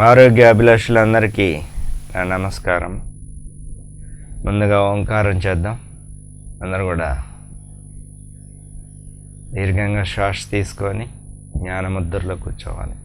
ఆరోగ్య అభిలాషులందరికీ నా నమస్కారం. ముందుగా ఓంకారం చేద్దాం. అందరూ కూడా దీర్ఘంగా శ్వాస తీసుకొని జ్ఞానముద్రలో కూర్చోవాలి.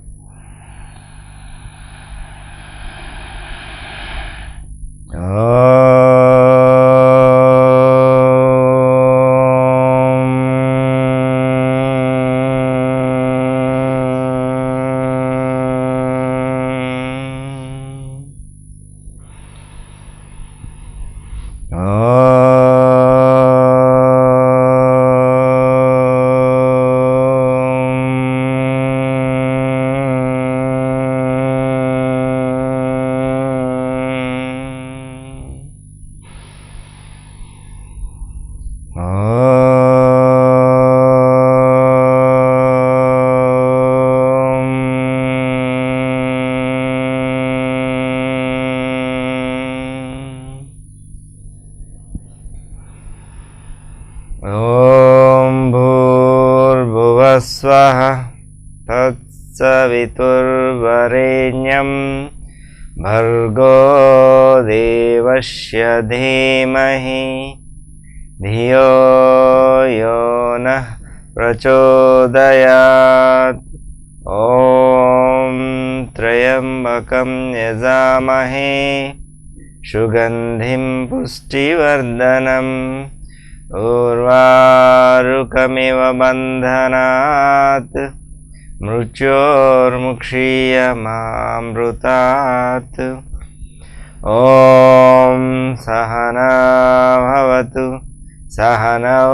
ఓం భూర్భువస్వః తత్సవితుర్వరేణ్యం భర్గో దేవస్య ధీమహి ధియో యో నః ప్రచోదయాత్. ఓం త్రయంబకం యజామహే సుగంధిం పుష్టివర్ధనం ఉర్వారుకమివ బంధనాత్ మృత్యోర్ముక్షీయమామృతాత్. ఓం సహనా భవతు సహనౌ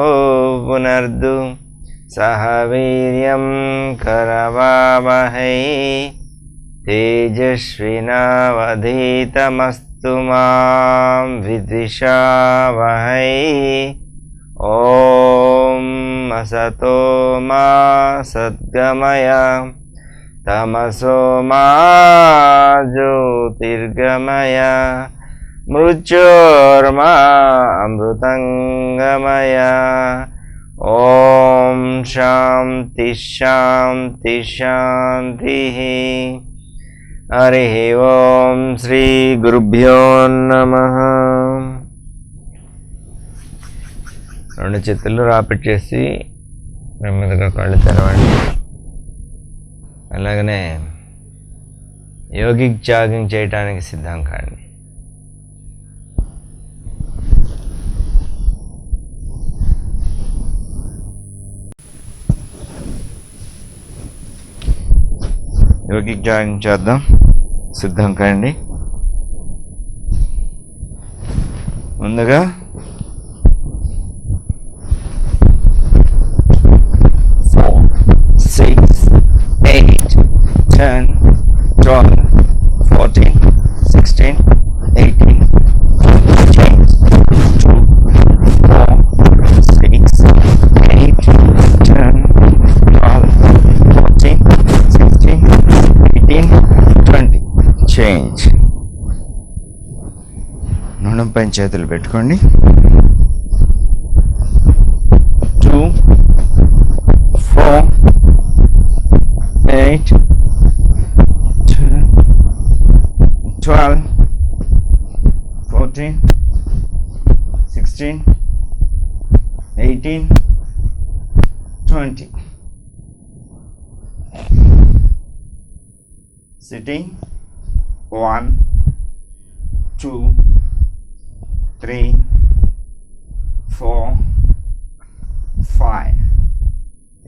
పునర్దు సహ వీర్యం కరవావహై తేజస్వినావధీతమస్తు మా విద్విషావహై. ఓం అసతో మా సద్గమయ తమసో మా జ్యోతిర్గమయ మృత్యోర్మా అమృతంగమయ. ఓం శాంతి శాంతి శాంతి. హరి ఓం శ్రీ గురుభ్యో నమః. రెండు చేతులు రాపిచ్చేసి నెమ్మదిగా కళ్ళు తెరవండి. అలాగనే యోగిక్ జాగింగ్ చేయటానికి సిద్ధం కాండి. యోగిక్ జాగింగ్ చేద్దాం. సిద్ధం కాండి. ముందుగా 6, 8, 10, 12, 14, 16, 18, 20, 2, 4, 6, 8, 10, 12, 14, 16, 18, 20. చేంజ్. నడుం పైన చేతులు పెట్టుకోండి. 2, 4, 8, 10, 12, 14, 16, 18, 20. Sitting. 1, 2, 3, 4, 5.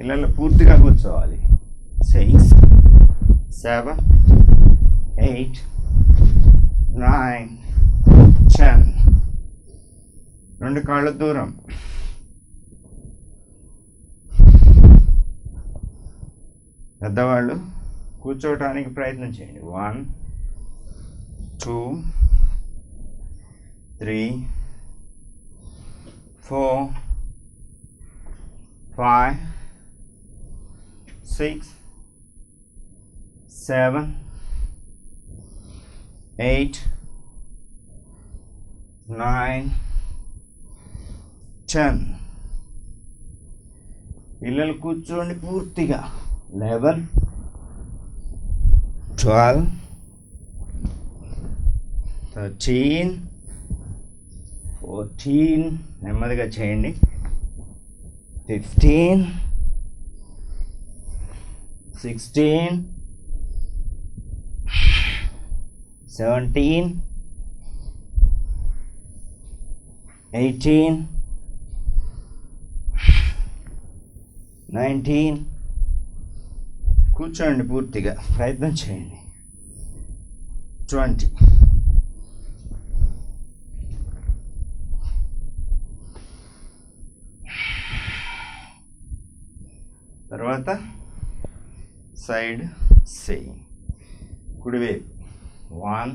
ఇళ్ళలో పూర్తిగా కూర్చోవాలి. 6, 7, 8, 9, 10. రెండు కాళ్ళ దూరం. పెద్దవాళ్ళు కూర్చోవటానికి ప్రయత్నం చేయండి. 1, 2, 3, 4, 5, 6, 7, 8, 9, 10. పిల్లలు కూర్చోండి పూర్తిగా. 11, 12, 13, 14, నెమ్మదిగా చేయండి. 15, 16, 17, 18, 19. కూర్చోండి, పూర్తిగా ప్రయత్నం చేయండి. 20. తర్వాత సైడ్ సేమ్. కుడివైపు 1,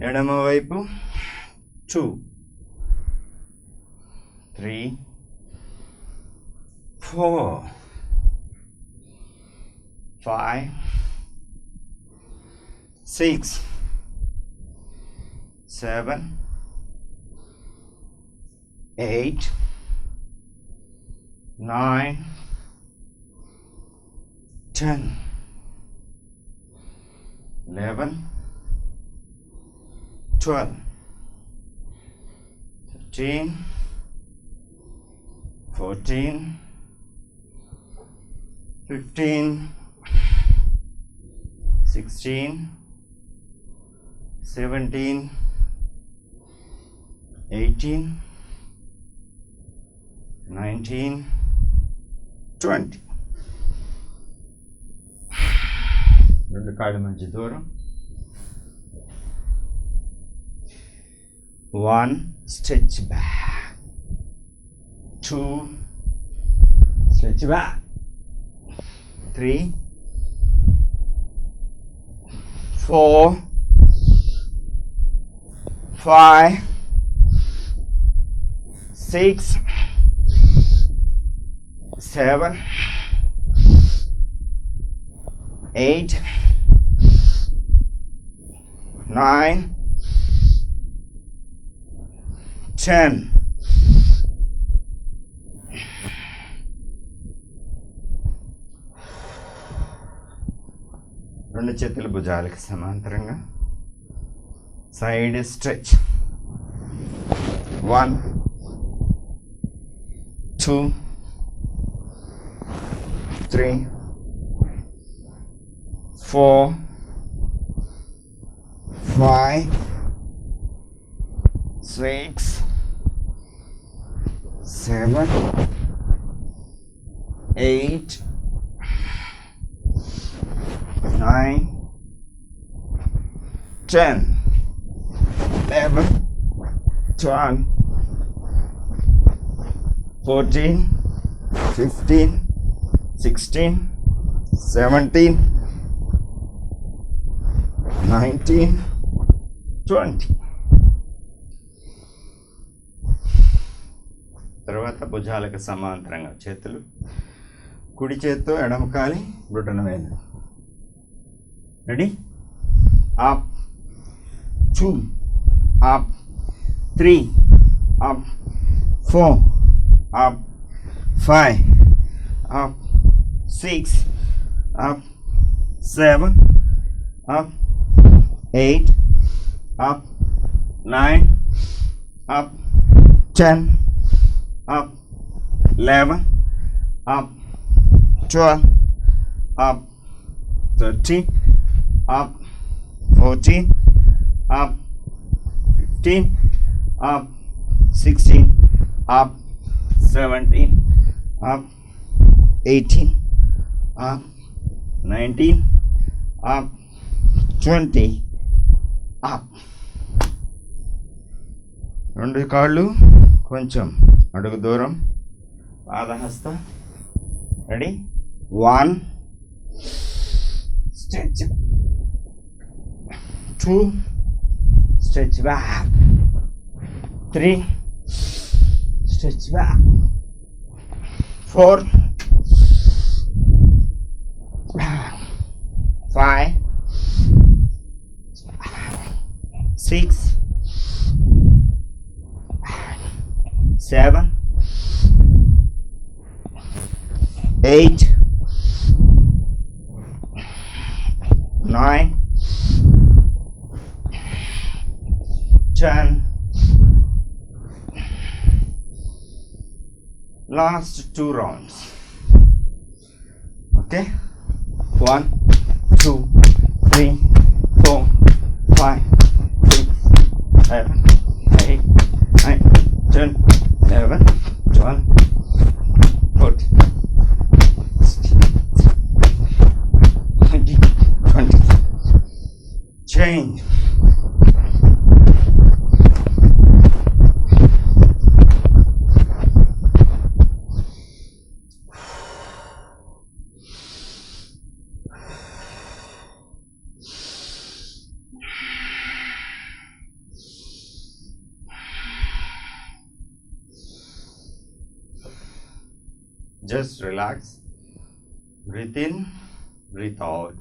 ఎడమ వైపు 2, 3, 4, 5, 6, 7, 8, 9, 10, 11, 12, 13, 14, 15, 16, 17, 18, 19, 20. రెండు కాళ్ళ మధ్య దూరం. 1, స్ట్రెచ్ బ్యాక్. 2, stretch back. 3, 4, 5, 6, 7, 8, 9, 10. రెండు చేతులు భుజాలకు సమాంతరంగా సైడ్ స్ట్రెచ్. 1, 2, 3, 4, 5, 6, 7, 8, 9, 10, 11, 12, 14, 15, 16, 17, 19, 20. తర్వాత భుజాలకు సమాంతరంగా చేతులు. కుడి చేత్తో ఎడమ కాలి బుటన వేలు. Ready? Up, 2, up, 3, up, 4, up, 5, up, 6, up, 7, up, 8, up, 9, up, 10, up, 11, up, 12, up, 13, up, 14, up, 15, up, 16, up, 17, up, 18, up, 19, up, 20, up. రెండు కాళ్ళు కొంచెం అడుగు దూరం. పాదహస్త. Ready? 1, stretch. 2, stretch back. 3, stretch back. 4, 5, 6, 7, 8, 9, Last 2 rounds. Okay, 1 2 3 4 5 6 7 8 9 10 11 12 14 16 20. Change. Just relax. Breathe in, breathe out.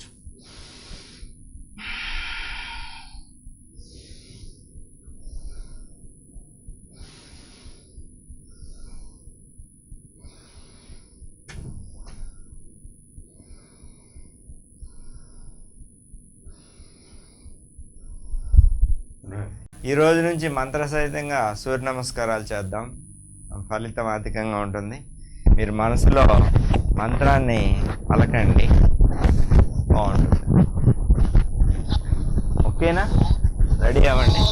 ఈ రోజు నుంచి మంత్ర సహితంగా సూర్య నమస్కారాలు చేద్దాం. ఫలితం అధికంగా ఉంటుంది. మీరు మనసులో మంత్రాన్ని పలకండి, బాగుంటుంది. ఓకేనా? రెడీ అవ్వండి.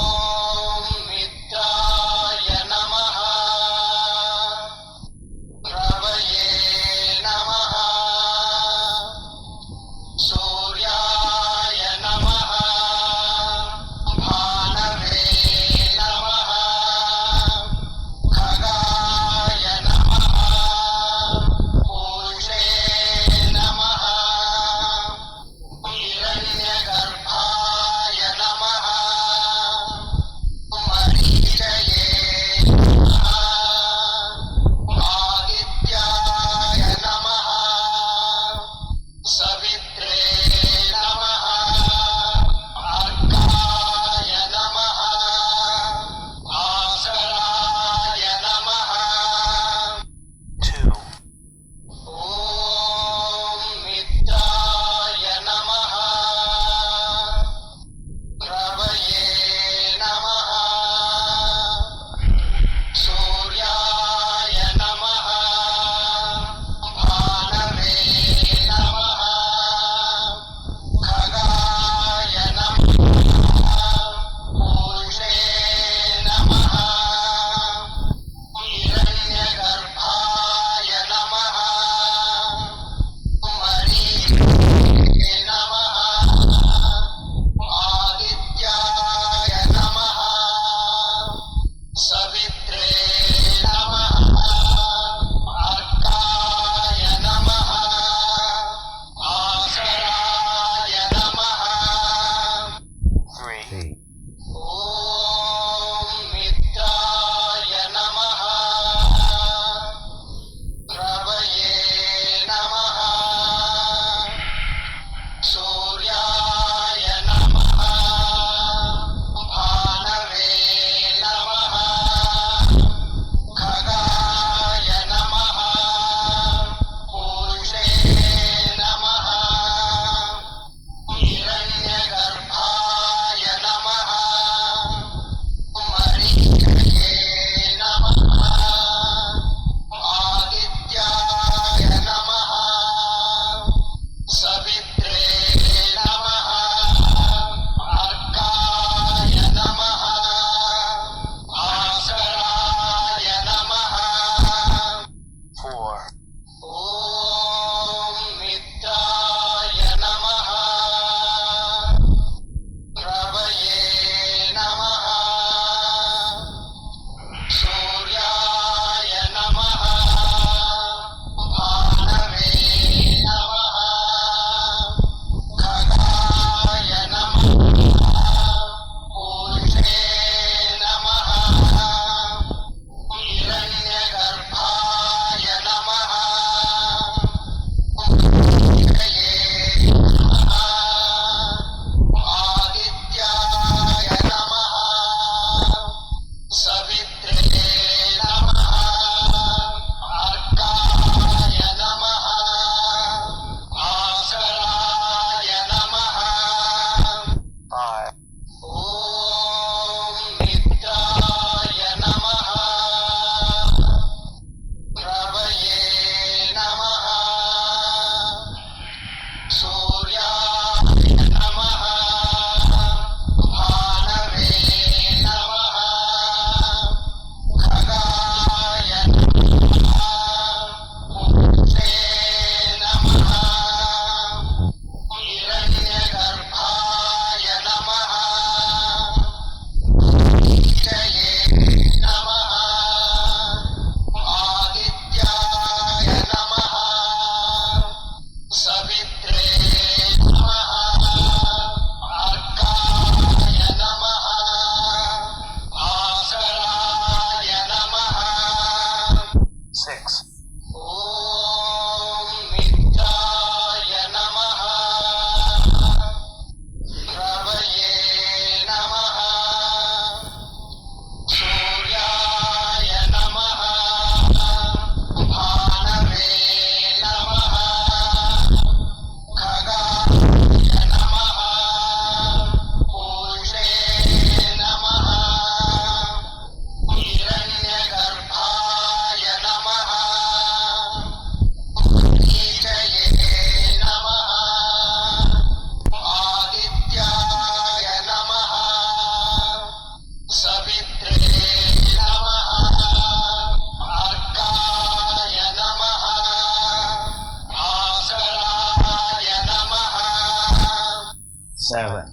7.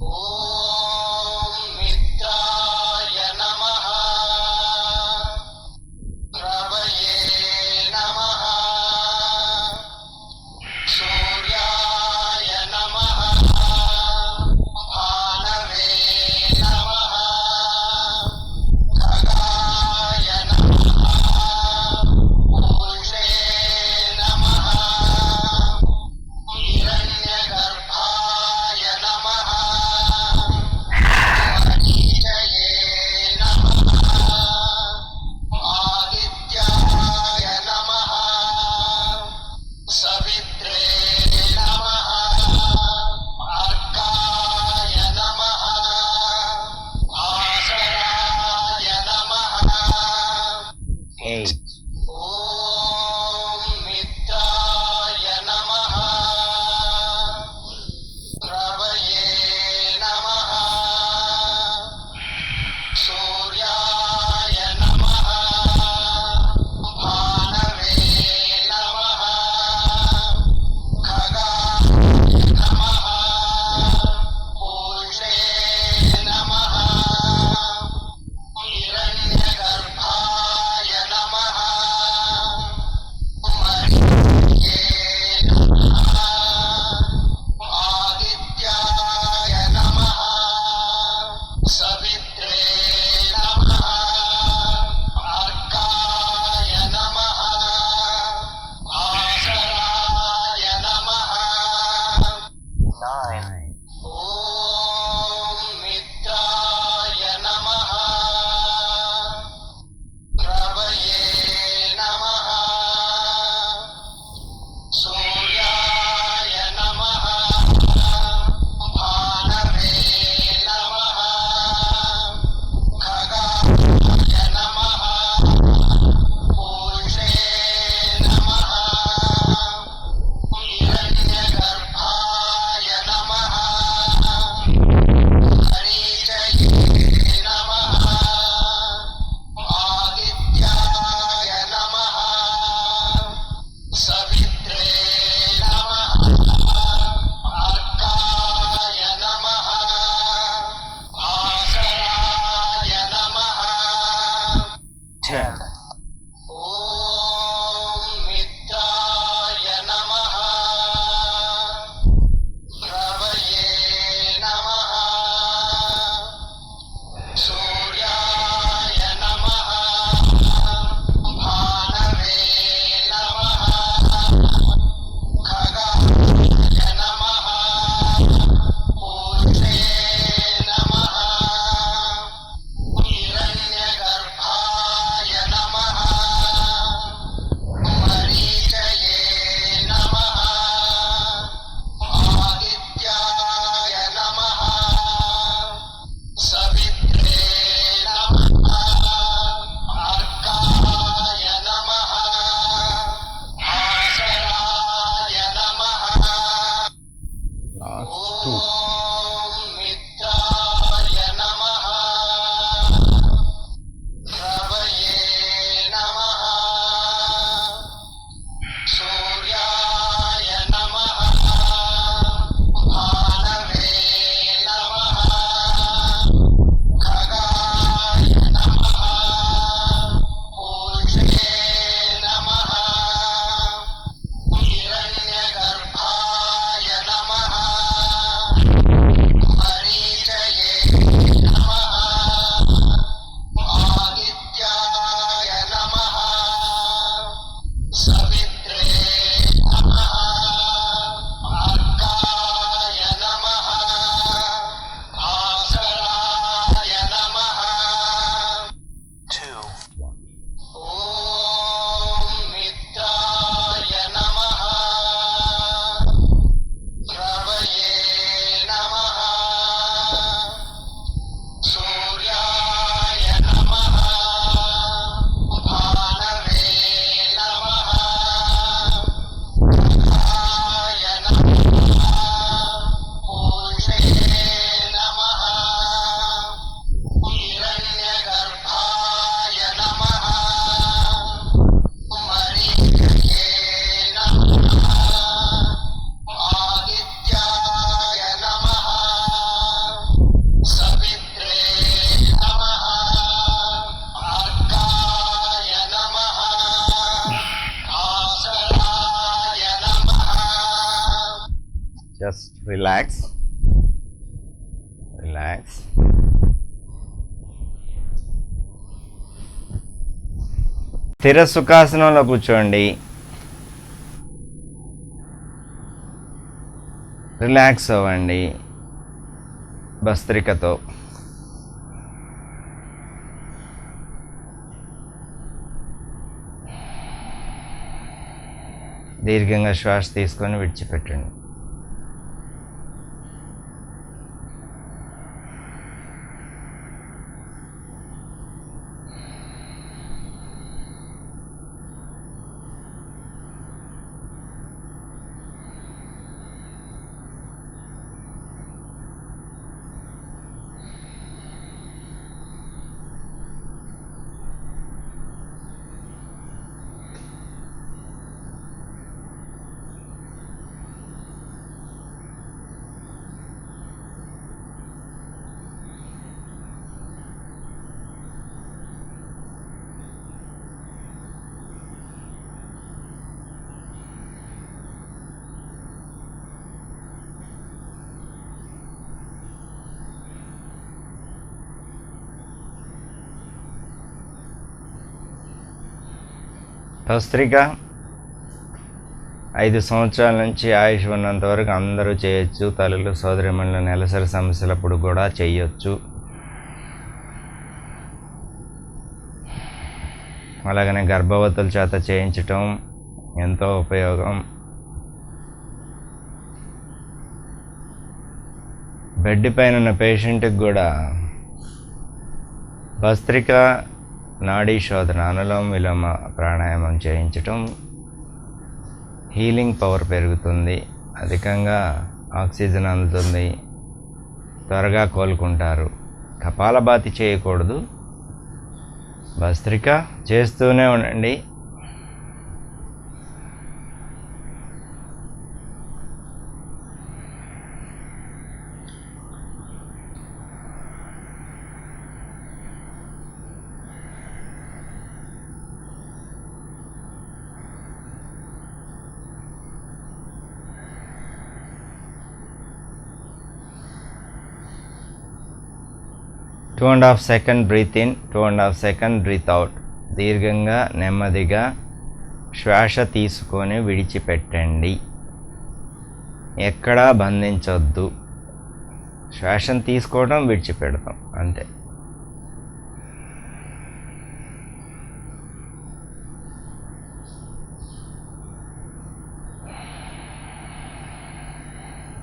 ఓం మిత్రాయ నమః రవయే నమః సూర్యాయ నమః భానవే నమః ఖగాయ నమః పూషే నమః హిరణ్యగర్భాయ నమః జస్ట్ రిలాక్స్. రిలాక్స్. స్థిర సుఖాసనంలో కూర్చోండి. రిలాక్స్ అవ్వండి భస్త్రికతో. దీర్ఘంగా శ్వాస తీసుకొని విడిచిపెట్టండి. భస్త్రిక 5 సంవత్సరాల నుంచి ఆయుష్ ఉన్నంత వరకు అందరూ చేయొచ్చు. తల్లులు సోదరిమణులు నెలసరి సమస్యలప్పుడు కూడా చేయొచ్చు. అలాగనే గర్భవతుల చేత చేయించటం ఎంతో ఉపయోగం. బెడ్ పైన ఉన్న పేషెంట్కి కూడా భస్త్రిక నాడీ శోధన, అనులోమ విలోమ ప్రాణాయామం చేయించటం హీలింగ్ పవర్ పెరుగుతుంది, అధికంగా ఆక్సిజన్ అందుతుంది, త్వరగా కోలుకుంటారు. కపాలభాతి చేయకూడదు, భస్త్రిక చేస్తూనే ఉండండి. Two and half second breath in, 2.5 second breath out. దీర్ఘంగా నెమ్మదిగా శ్వాస తీసుకొని విడిచిపెట్టండి. ఎక్కడా బంధించొద్దు. శ్వాసను తీసుకోవడం, విడిచిపెడతాం అంతే.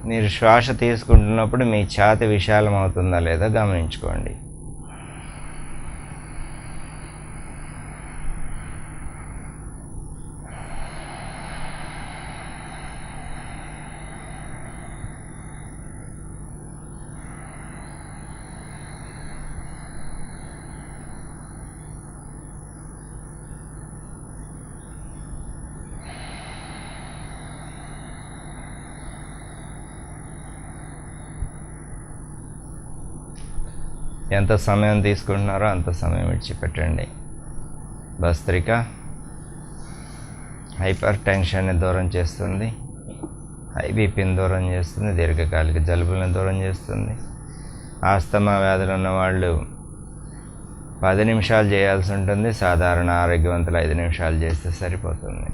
మీరు శ్వాస తీసుకుంటున్నప్పుడు మీ ఛాతి విశాలం అవుతుందా లేదా గమనించుకోండి. ఎంత సమయం తీసుకుంటున్నారో అంత సమయం విడిచిపెట్టండి. భస్త్రిక హైపర్ టెన్షన్ని దూరం చేస్తుంది, హై బీపీని దూరం చేస్తుంది, దీర్ఘకాలిక జలుబులను దూరం చేస్తుంది. ఆస్తమా వ్యాధులు ఉన్నవాళ్ళు 10 నిమిషాలు చేయాల్సి ఉంటుంది, సాధారణ ఆరోగ్యవంతులు 5 నిమిషాలు చేస్తే సరిపోతుంది.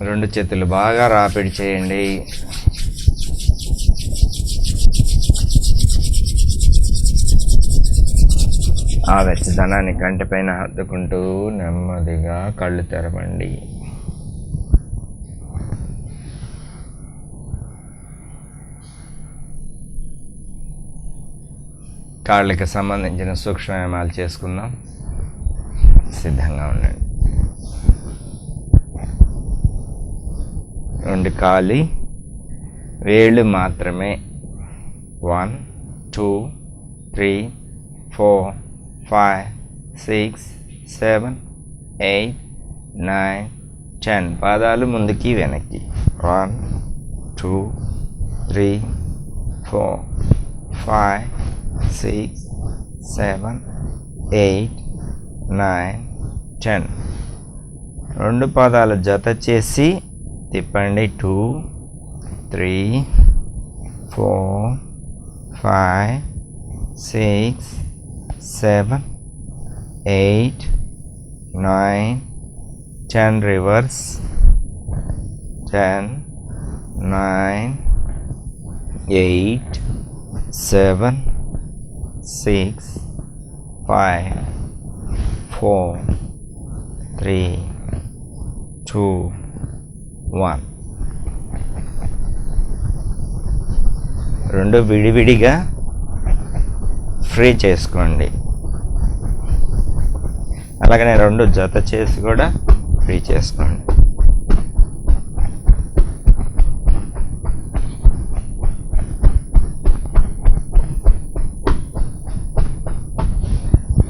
రెండు చేతులు బాగా రాపిడి చేయండి. ఆ వెచ్చదనాన్ని కంటిపైన హత్తుకుంటూ నెమ్మదిగా కళ్ళు తెరవండి. కాళ్ళకి సంబంధించిన సూక్ష్మవ్యాయామాలు చేసుకుందాం. సిద్ధంగా ఉండండి. 2 కాలి వేళ్ళు మాత్రమే 1 2 3 4 5 6 7 8 9 10. పాదాలు ముందుకి వెనక్కి 1 2 3 4 5 6 7 8 9 10. రెండు పాదాలు జత చేసి తిప్పండి. 2 3 4 5 6 7 8 9 10. రివర్స్. 10 9 8 7 6 5 4 3 2 1. రెండు విడివిడిగా ఫ్రీ చేసుకోండి. అలాగనే రెండు జత చేసి కూడా ఫ్రీ చేసుకోండి.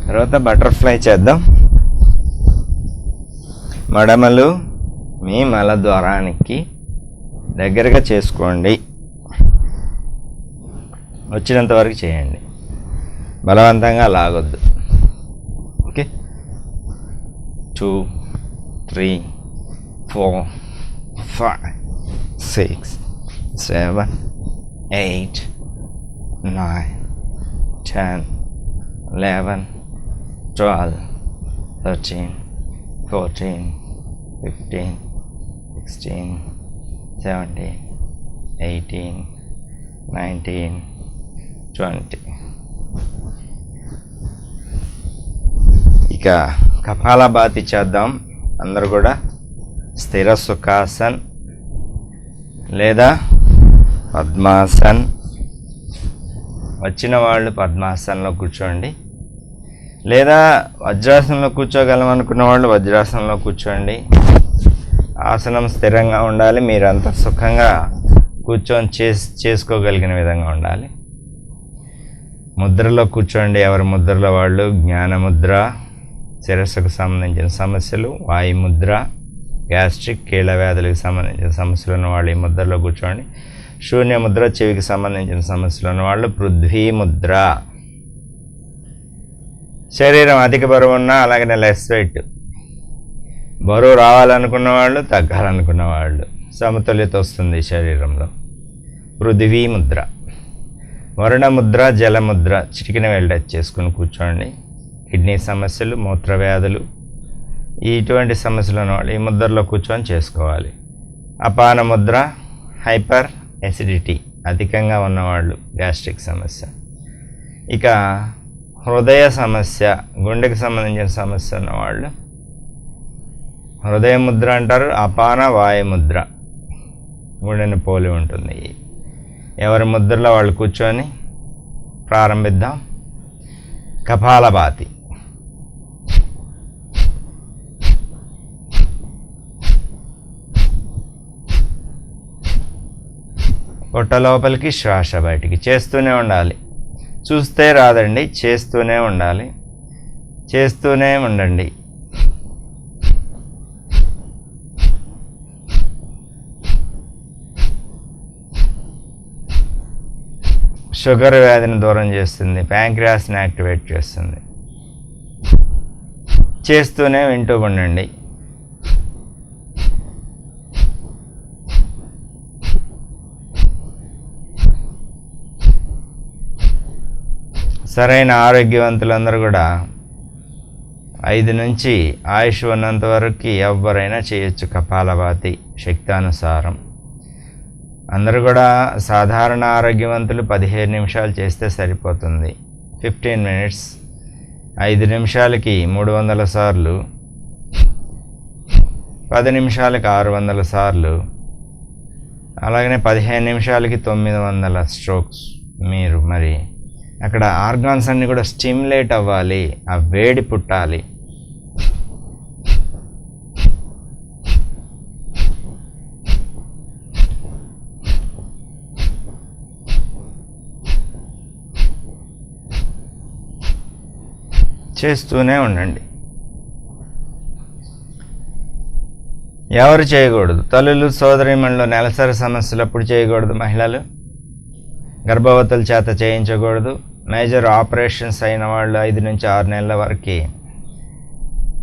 తర్వాత బటర్ఫ్లై చేద్దాం. మడమలు మీ మలద్వారానికి దగ్గరగా చేసుకోండి. వచ్చినంత వరకు చేయండి, బలవంతంగా లాగొద్దు. ఓకే. 2 3 4 5 6 7 8 9 10 11 12 13 14 15 16 17 18 19 20. ఇక కపాలభాతి చేద్దాం. అందరూ కూడా స్థిర సుఖాసన్ లేదా పద్మాసన్. వచ్చిన వాళ్ళు పద్మాసనంలో కూర్చోండి, లేదా వజ్రాసనంలో కూర్చోగలం అనుకున్న వాళ్ళు వజ్రాసనంలో కూర్చోండి. ఆసనం స్థిరంగా ఉండాలి. మీరంతా సుఖంగా కూర్చొని చేసుకోగలిగిన విధంగా ఉండాలి. ముద్రలో కూర్చోండి. ఎవరి ముద్రలో వాళ్ళు. జ్ఞానముద్ర, శిరస్సుకు సంబంధించిన సమస్యలు. వాయుముద్ర, గ్యాస్ట్రిక్, కీళ్ళ వ్యాధులకు సంబంధించిన సమస్యలు ఉన్న వాళ్ళు ఈ ముద్రలో కూర్చోండి. శూన్యముద్ర, చెవికి సంబంధించిన సమస్యలు ఉన్న వాళ్ళు పృథ్వీ ముద్ర. శరీరం అధిక బరువు ఉన్నా, అలాగనే లెస్ వెయిట్, బరువు రావాలనుకున్న వాళ్ళు, తగ్గాలనుకున్న వాళ్ళు, సమతుల్యత వస్తుంది శరీరంలో. పృథ్వీ ముద్ర. వరుణముద్ర, జలముద్ర. చిటికిన వేలు టచ్ చేసుకుని కూర్చోండి. కిడ్నీ సమస్యలు, మూత్ర వ్యాధులు, ఇటువంటి సమస్యలు ఉన్నవాళ్ళు ఈ ముద్రలో కూర్చొని చేసుకోవాలి. అపాన ముద్ర, హైపర్ ఎసిడిటీ, అధికంగా ఉన్నవాళ్ళు, గ్యాస్ట్రిక్ సమస్య. ఇక హృదయ సమస్య, గుండెకి సంబంధించిన సమస్య ఉన్నవాళ్ళు హృదయ ముద్ర అంటారు. అపాన వాయుముద్ర, గుండెని పోలి ఉంటుంది. ఎవరి ముద్రలో వాళ్ళు కూర్చొని ప్రారంభిద్దాం. కపాలభాతి. పొట్ట లోపలికి, శ్వాస బయటికి. చేస్తూనే ఉండాలి. చూస్తే రాదండి, చేస్తూనే ఉండాలి. చేస్తూనే ఉండండి. షుగర్ వ్యాధిని దూరం చేస్తుంది, ప్యాంక్రియాస్ని యాక్టివేట్ చేస్తుంది. చేస్తూనే వింటూ ఉండండి. సరైన ఆరోగ్యవంతులందరూ కూడా 5 నుంచి ఆయుష్ ఉన్నంత వరకు ఎవరైనా చేయొచ్చు కపాలభాతి శక్తానుసారం. అందరూ కూడా సాధారణ ఆరోగ్యవంతులు 15 నిమిషాలు చేస్తే సరిపోతుంది. 15 minutes. 5 నిమిషాలకి 300 సార్లు, 10 నిమిషాలకి 600 సార్లు, అలాగనే 15 నిమిషాలకి 900 స్ట్రోక్స్. మీరు మరి అక్కడ ఆర్గాన్స్ అన్నీ కూడా స్టిమ్యులేట్ అవ్వాలి, ఆ వేడి పుట్టాలి. చేస్తూనే ఉండండి. ఎవరు చేయకూడదు? తల్లులు, సోదరీమణులు నెలసరి సమస్యలు అప్పుడు చేయకూడదు. మహిళలు గర్భవతుల చేత చేయించకూడదు. మేజర్ ఆపరేషన్స్ అయిన వాళ్ళు 5 నుంచి 6 నెలల వరకు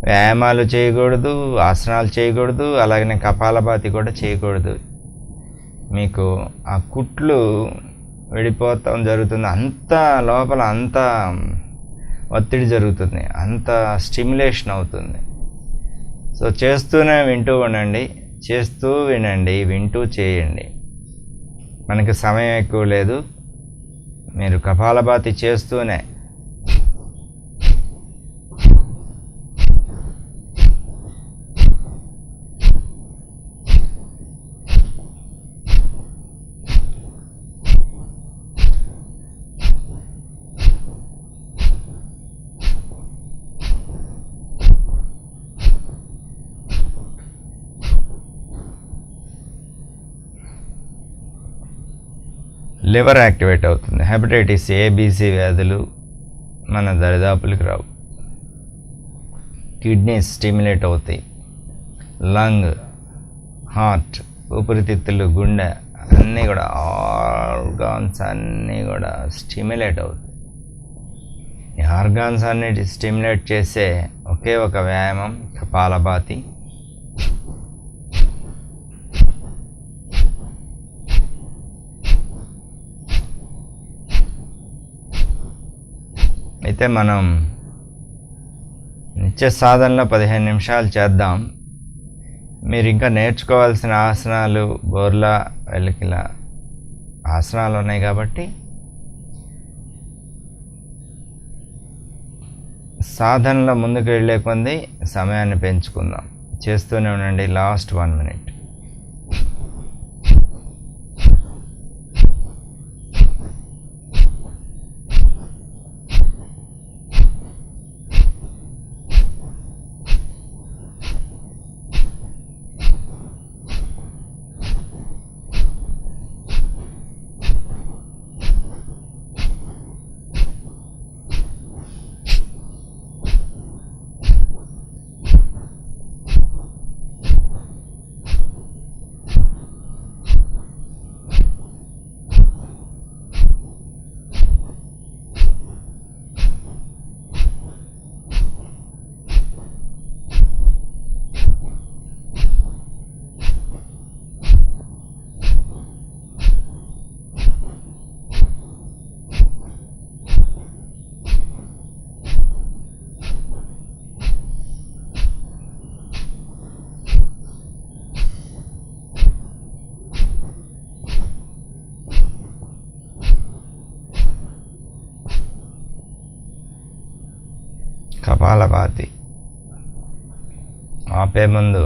వ్యాయామాలు చేయకూడదు, ఆసనాలు చేయకూడదు, అలాగనే కపాలభాతి కూడా చేయకూడదు. మీకు ఆ కుట్లు విడిపోతాం జరుగుతుంది, అంత లోపల అంత ఒత్తిడి జరుగుతుంది, అంత స్టిమ్యులేషన్ అవుతుంది. సో చేస్తూనే వింటూ ఉండండి, చేస్తూ వినండి, వింటూ చేయండి. మనకి సమయం ఎక్కువ లేదు. మీరు కపాలభాతి చేస్తూనే లివర్ యాక్టివేట్ అవుతుంది. హెపటైటిస్ ఏ, బీసీ వ్యాధులు మన దరిదాపులకు రావు. కిడ్నీస్ స్టిమ్యులేట్ అవుతాయి. లంగ్, హార్ట్, ఊపిరితిత్తులు, గుండె అన్నీ కూడా ఆర్గాన్స్ అన్నీ కూడా స్టిమ్యులేట్ అవుతాయి. ఈ ఆర్గాన్స్ అన్నిటి స్టిమ్యులేట్ చేసే ఒకే ఒక వ్యాయామం కపాలభాతి. అయితే మనం నిత్య సాధనలో 15 నిమిషాలు చేద్దాం. మీరు ఇంకా నేర్చుకోవాల్సిన ఆసనాలు, బోర్లా వెలికిల ఆసనాలు ఉన్నాయి కాబట్టి సాధనలో ముందుకు వెళ్ళే కొంది సమయాన్ని పెంచుకుందాం. చేస్తూనే ఉండండి. Last 1 minute. కపాలభాతి ఆపే ముందు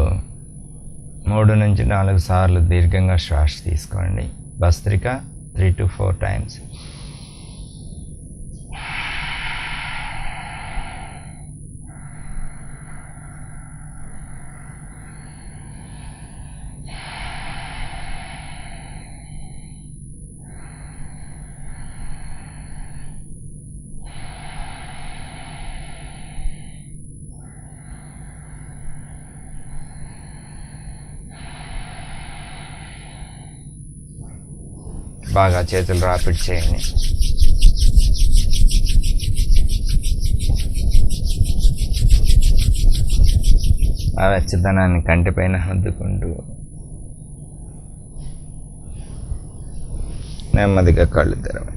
3 నుంచి 4 సార్లు దీర్ఘంగా శ్వాస తీసుకోండి. Bhastrika 3 to 4 times. బాగా చేతులు రాపిడ్ చేయండి. ఆ వెచ్చదనాన్ని కంటిపైన హద్దుకుంటూ నెమ్మదిగా కళ్ళు తెరవండి.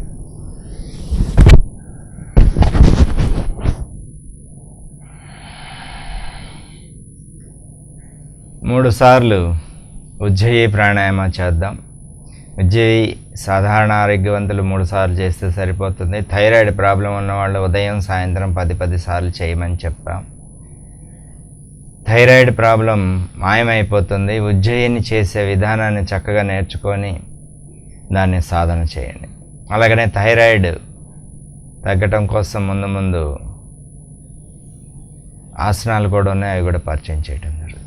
3 సార్లు ఉజ్జయి ప్రాణాయామ చేద్దాం. ఉజ్జయి సాధారణ ఆరోగ్యవంతులు 3 సార్లు చేస్తే సరిపోతుంది. థైరాయిడ్ ప్రాబ్లం ఉన్నవాళ్ళు ఉదయం సాయంత్రం 10 సార్లు చేయమని చెప్పాం. థైరాయిడ్ ప్రాబ్లం మాయమైపోతుంది. ఉజ్జయిని చేసే విధానాన్ని చక్కగా నేర్చుకొని దాన్ని సాధన చేయండి. అలాగనే థైరాయిడ్ తగ్గటం కోసం ముందు ఆసనాలు కూడా ఉన్నాయి, అవి కూడా పరిచయం చేయటం జరుగుతుంది.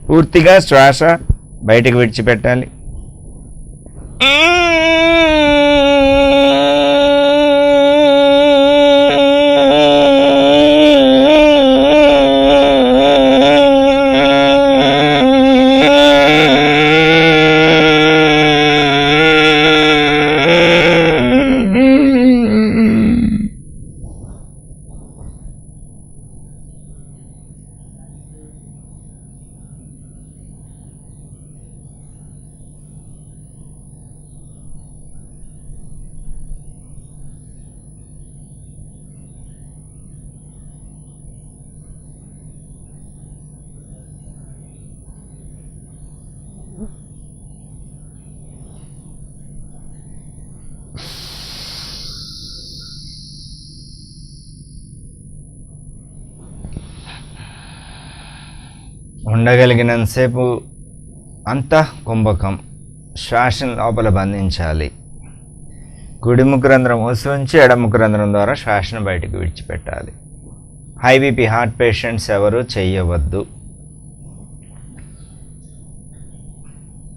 పూర్తిగా శ్వాస బయటికి విడిచిపెట్టాలి. ఉండగలిగినంతసేపు అంతా కుంభకం, శ్వాసను లోపల బంధించాలి. కుడి ముఖరంధ్రం మూసి ఉంచి ఎడమ ముఖరంధ్రం ద్వారా శ్వాసను బయటకు విడిచిపెట్టాలి. హై బీపీ హార్ట్ పేషెంట్స్ ఎవరు చేయవద్దు.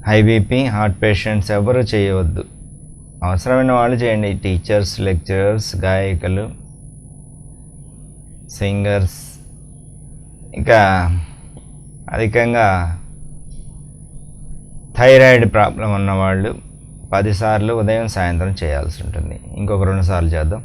హై బీపీ హార్ట్ పేషెంట్స్ ఎవరు చేయవద్దు. అవసరమైన వాళ్ళు చేయండి. టీచర్స్, లెక్చరర్స్, గాయకులు, సింగర్స్, ఇంకా అధికంగా థైరాయిడ్ ప్రాబ్లం ఉన్నవాళ్ళు 10 సార్లు ఉదయం సాయంత్రం చేయాల్సి ఉంటుంది. ఇంకొక 2 సార్లు చేద్దాం.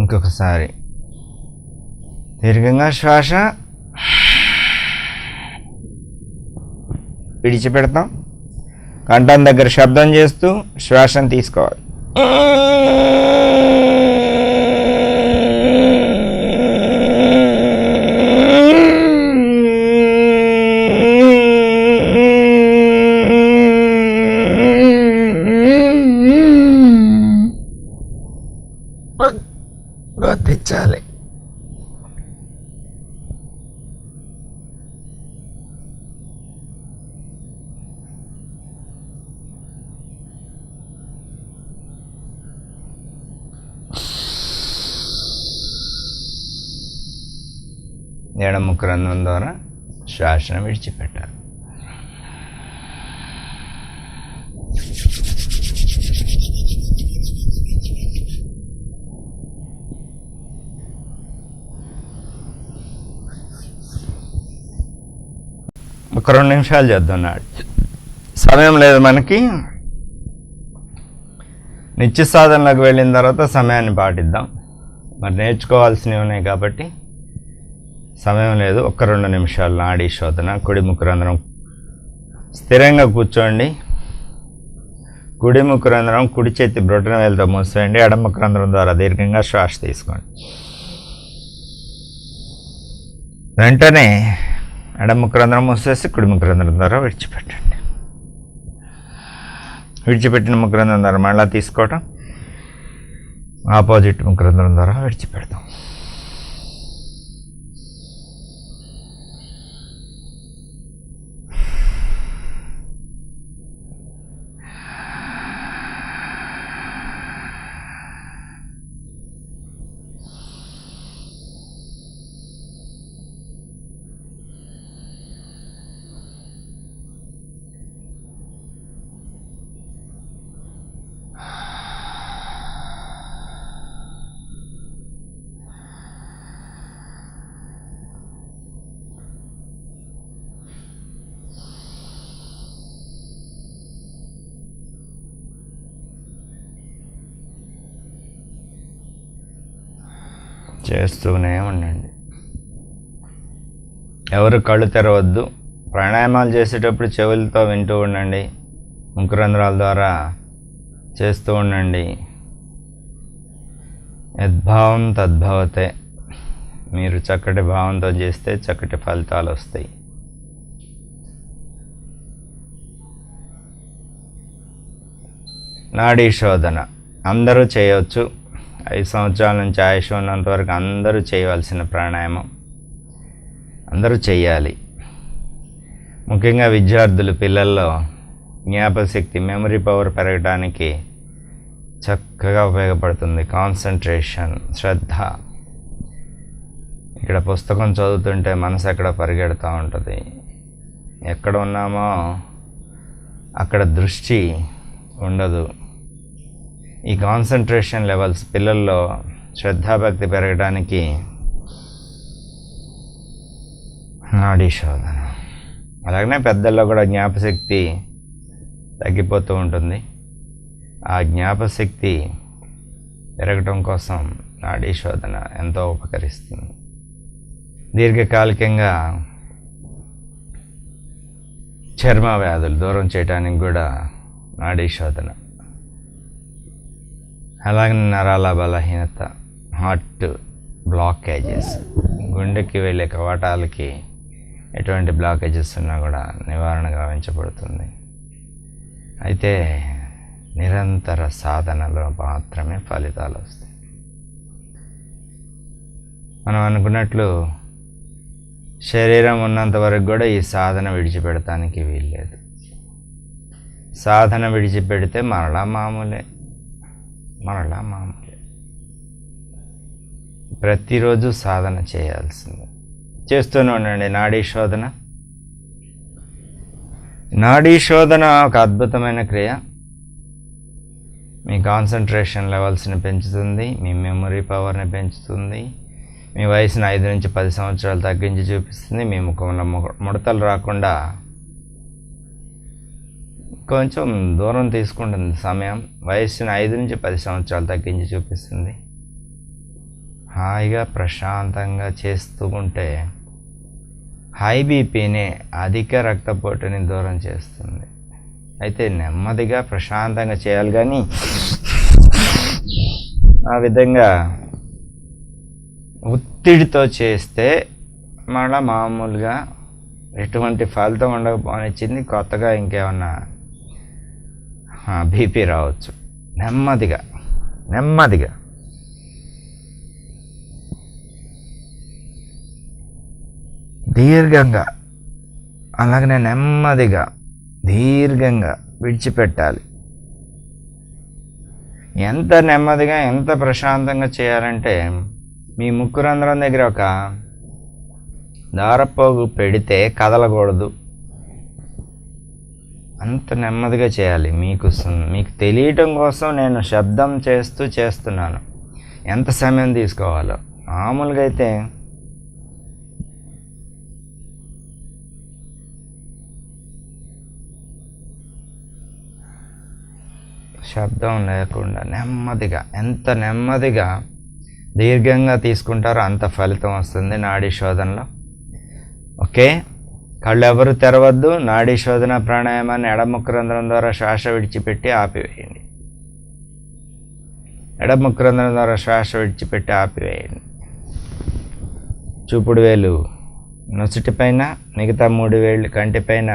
ఇంకొకసారి దీర్ఘంగా శ్వాస విడిచిపెడతాం. కంఠం దగ్గర శబ్దం చేస్తూ శ్వాసను తీసుకోవాలి. వర్తించాలి. ఎడమ ముఖరంధ్రం ద్వారా శ్వాసను విడిచిపెట్టాలి. ఒక 2 నిమిషాలు చేద్దాం. సమయం లేదు మనకి. నిత్య సాధనలోకి వెళ్ళిన తర్వాత సమయాన్ని పాటిద్దాం. మరి నేర్చుకోవాల్సినవి ఉన్నాయి కాబట్టి సమయం లేదు. 1-2 నిమిషాలు నాడీ శోధన. కుడి ముఖరంధ్రం స్థిరంగా కూర్చోండి. కుడి ముఖరంధ్రం కుడి చేతి బ్రొటన వేలుతో మూసేయండి. ఎడమ ముఖరంధ్రం ద్వారా దీర్ఘంగా శ్వాస తీసుకోండి. వెంటనే ఎడమ ముఖరంధ్రం మూసేసి కుడి ముఖరంధ్రం ద్వారా విడిచిపెట్టండి. విడిచిపెట్టిన ముఖరంధ్రం ద్వారా మళ్ళీ తీసుకోవటం, ఆపోజిట్ ముఖరంధ్రం ద్వారా విడిచిపెడతాం. చేస్తూనే ఉండండి. ఎవరు కళ్ళు తెరవద్దు. ప్రాణాయామాలు చేసేటప్పుడు చెవులతో వింటూ ఉండండి. ముఖరంధ్రాల ద్వారా చేస్తూ ఉండండి. యద్భావం తద్భవతే. మీరు చక్కటి భావంతో చేస్తే చక్కటి ఫలితాలు వస్తాయి. నాడీ శోధన అందరూ చేయవచ్చు. 5 సంవత్సరాల నుంచి ఆయుష్ ఉన్నంత వరకు అందరూ చేయవలసిన ప్రాణాయామం. అందరూ చేయాలి. ముఖ్యంగా విద్యార్థులు, పిల్లల్లో జ్ఞాపకశక్తి, మెమరీ పవర్ పెరగడానికి చక్కగా ఉపయోగపడుతుంది. కాన్సన్ట్రేషన్, శ్రద్ధ. ఇక్కడ పుస్తకం చదువుతుంటే మనసు ఎక్కడ పరిగెడుతూ ఉంటుంది. ఎక్కడ ఉన్నామో అక్కడ దృష్టి ఉండదు. ఈ కాన్సన్ట్రేషన్ లెవెల్స్ పిల్లల్లో శ్రద్ధాభక్తి పెరగడానికి నాడీ శోధన అలాగనే పెద్దల్లో కూడా జ్ఞాపశక్తి తగ్గిపోతూ ఉంటుంది. ఆ జ్ఞాపశక్తి పెరగటం కోసం నాడీ శోధన ఎంతో ఉపకరిస్తుంది. దీర్ఘకాలికంగా చర్మ వ్యాధులు దూరం చేయడానికి కూడా నాడీ శోధన. అలాగే నరాల బలహీనత, హార్ట్ బ్లాకేజెస్, గుండెకి వెళ్ళే కవాటాలకి ఎటువంటి బ్లాకేజెస్ ఉన్నా కూడా నివారణ గావించబడుతుంది. అయితే నిరంతర సాధనలో మాత్రమే ఫలితాలు వస్తాయి. మనం అనుకున్నట్లు శరీరం ఉన్నంత వరకు కూడా ఈ సాధన విడిచిపెడటానికి వీల్లేదు. సాధన విడిచిపెడితే మరలా మామూలే. ప్రతిరోజు సాధన చేయాల్సిందే. చేస్తూనే ఉండండి నాడీ శోధన. నాడీ శోధన ఒక అద్భుతమైన క్రియ. మీ కాన్సన్ట్రేషన్ లెవెల్స్ని పెంచుతుంది, మీ మెమరీ పవర్ని పెంచుతుంది, మీ వయసును 5 నుంచి 10 సంవత్సరాలు తగ్గించి చూపిస్తుంది, మీ ముఖంలో ముడతలు రాకుండా కొంచెం దూరం తీసుకుంటుంది సమయం. వయసును 5 నుంచి 10 సంవత్సరాలు తగ్గించి చూపిస్తుంది. హాయిగా ప్రశాంతంగా చేస్తూ ఉంటే హై బీపీని, అధిక రక్తపోటుని దూరం చేస్తుంది. అయితే నెమ్మదిగా ప్రశాంతంగా చేయాలి, కానీ ఆ విధంగా ఒత్తిడితో చేస్తే మళ్ళీ మామూలుగా ఎటువంటి ఫలితం ఉండకపోనిచ్చింది, కొత్తగా ఇంకేమన్నా బీపీ రావచ్చు. నెమ్మదిగా దీర్ఘంగా, అలాగనే నెమ్మదిగా దీర్ఘంగా విడిచిపెట్టాలి. ఎంత నెమ్మదిగా, ఎంత ప్రశాంతంగా చేయాలంటే, మీ ముక్కు రంధ్రం దగ్గర ఒక దారపోగు పెడితే కదలకూడదు. అంత నెమ్మదిగా చేయాలి. మీకు తెలియటం కోసం నేను శబ్దం చేస్తున్నాను ఎంత సమయం తీసుకోవాలో. మామూలుగా అయితే శబ్దం లేకుండా నెమ్మదిగా, ఎంత నెమ్మదిగా దీర్ఘంగా తీసుకుంటారో అంత ఫలితం వస్తుంది నాడీ శోధనలో. ఓకే, కళ్ళు ఎవరు తెరవద్దు. నాడీ శోధన ప్రాణాయామాన్ని ఎడముక్కు రంధ్రం ద్వారా శ్వాస విడిచిపెట్టి ఆపివేయండి. ఎడముక్కు రంధ్రం ద్వారా శ్వాస విడిచిపెట్టి ఆపివేయండి. చూపుడు వేలు నొసటిపైన, మిగతా 3 వేళ్ళు కంటిపైన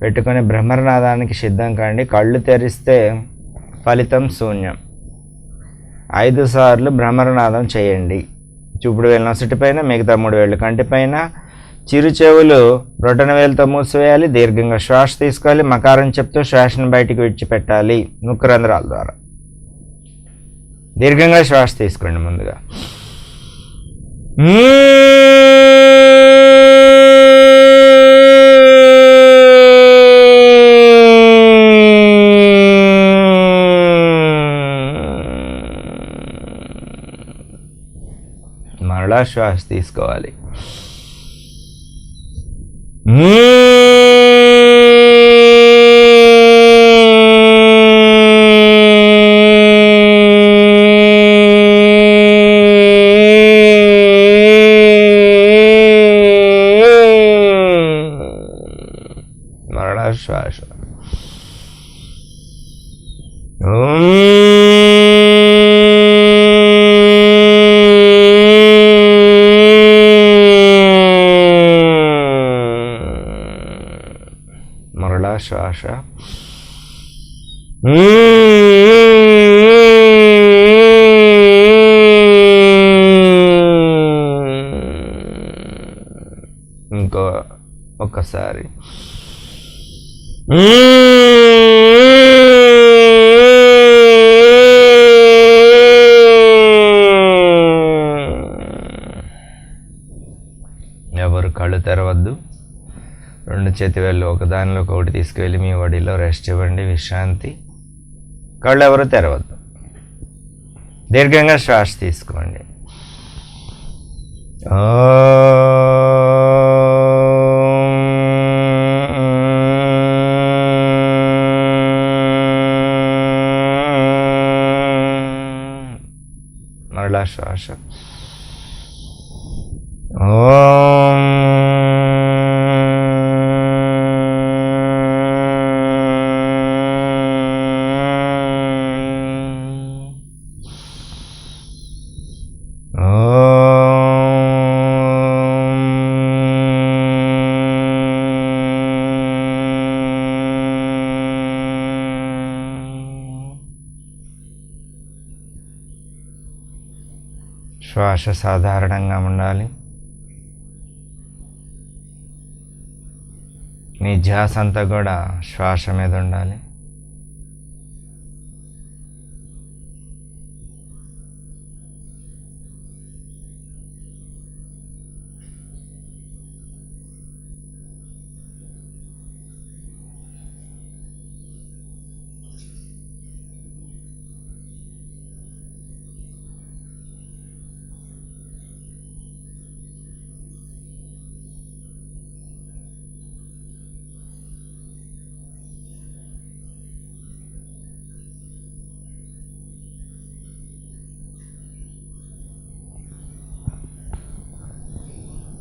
పెట్టుకొని బ్రహ్మనాదానికి సిద్ధం కాండి. కళ్ళు తెరిస్తే ఫలితం శూన్యం. 5 సార్లు భ్రమరనాదం చేయండి. చూపుడు వేలు నొసటిపైన, మిగతా 3 వేళ్ళు కంటిపైన, చిరు చెవులు బ్రొటన వేలుతో మూసివేయాలి. దీర్ఘంగా శ్వాస తీసుకోవాలి. మకారం చెప్తూ శ్వాసను బయటికి విడిచిపెట్టాలి ముక్కు రంధ్రాల ద్వారా. దీర్ఘంగా శ్వాస తీసుకోండి. ముందుగా మరలా శ్వాస తీసుకోవాలి. మరలా శ్వాస. మరలా శ్వాస. ఒక్కసారి ఎవరు కళ్ళు తెరవద్దు. 2 చేతి వేళ్ళు ఒకదానిలో ఒకటి తీసుకువెళ్ళి మీ ఒడిలో రెస్ట్ ఇవ్వండి, విశ్రాంతి. కళ్ళు ఎవరు తెరవద్దు. దీర్ఘంగా శ్వాస తీసుకోండి. శ్వాస. ఓం శ్వాస సాధారణంగా ఉండాలి. మీ ధ్యాస అంతా కూడా శ్వాస మీద ఉండాలి.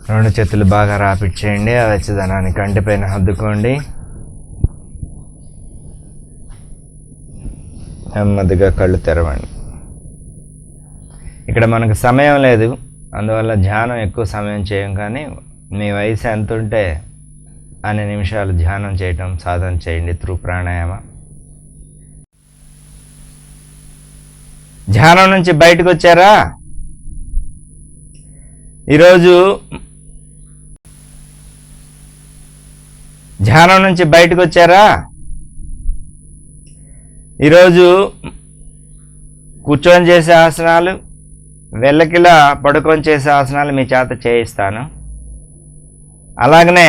రెండు చేతులు బాగా రాపిచ్చేయండి. ఆ వెచ్చదనాన్ని కంటిపైన హద్దుకోండి. నెమ్మదిగా కళ్ళు తెరవండి. ఇక్కడ మనకు సమయం లేదు, అందువల్ల ధ్యానం ఎక్కువ సమయం చేయం. కానీ మీ వయసు ఎంత ఉంటే అన్ని నిమిషాలు ధ్యానం చేయటం సాధన చేయండి త్రూ ప్రాణాయామ. ధ్యానం నుంచి బయటకు వచ్చారా? ఈరోజు ధ్యానం నుంచి బయటకు వచ్చారా? ఈరోజు కూర్చొని చేసే ఆసనాలు, వెళ్ళకిలా పడుకొని చేసే ఆసనాలు మీ చేత చేయిస్తాను. అలాగనే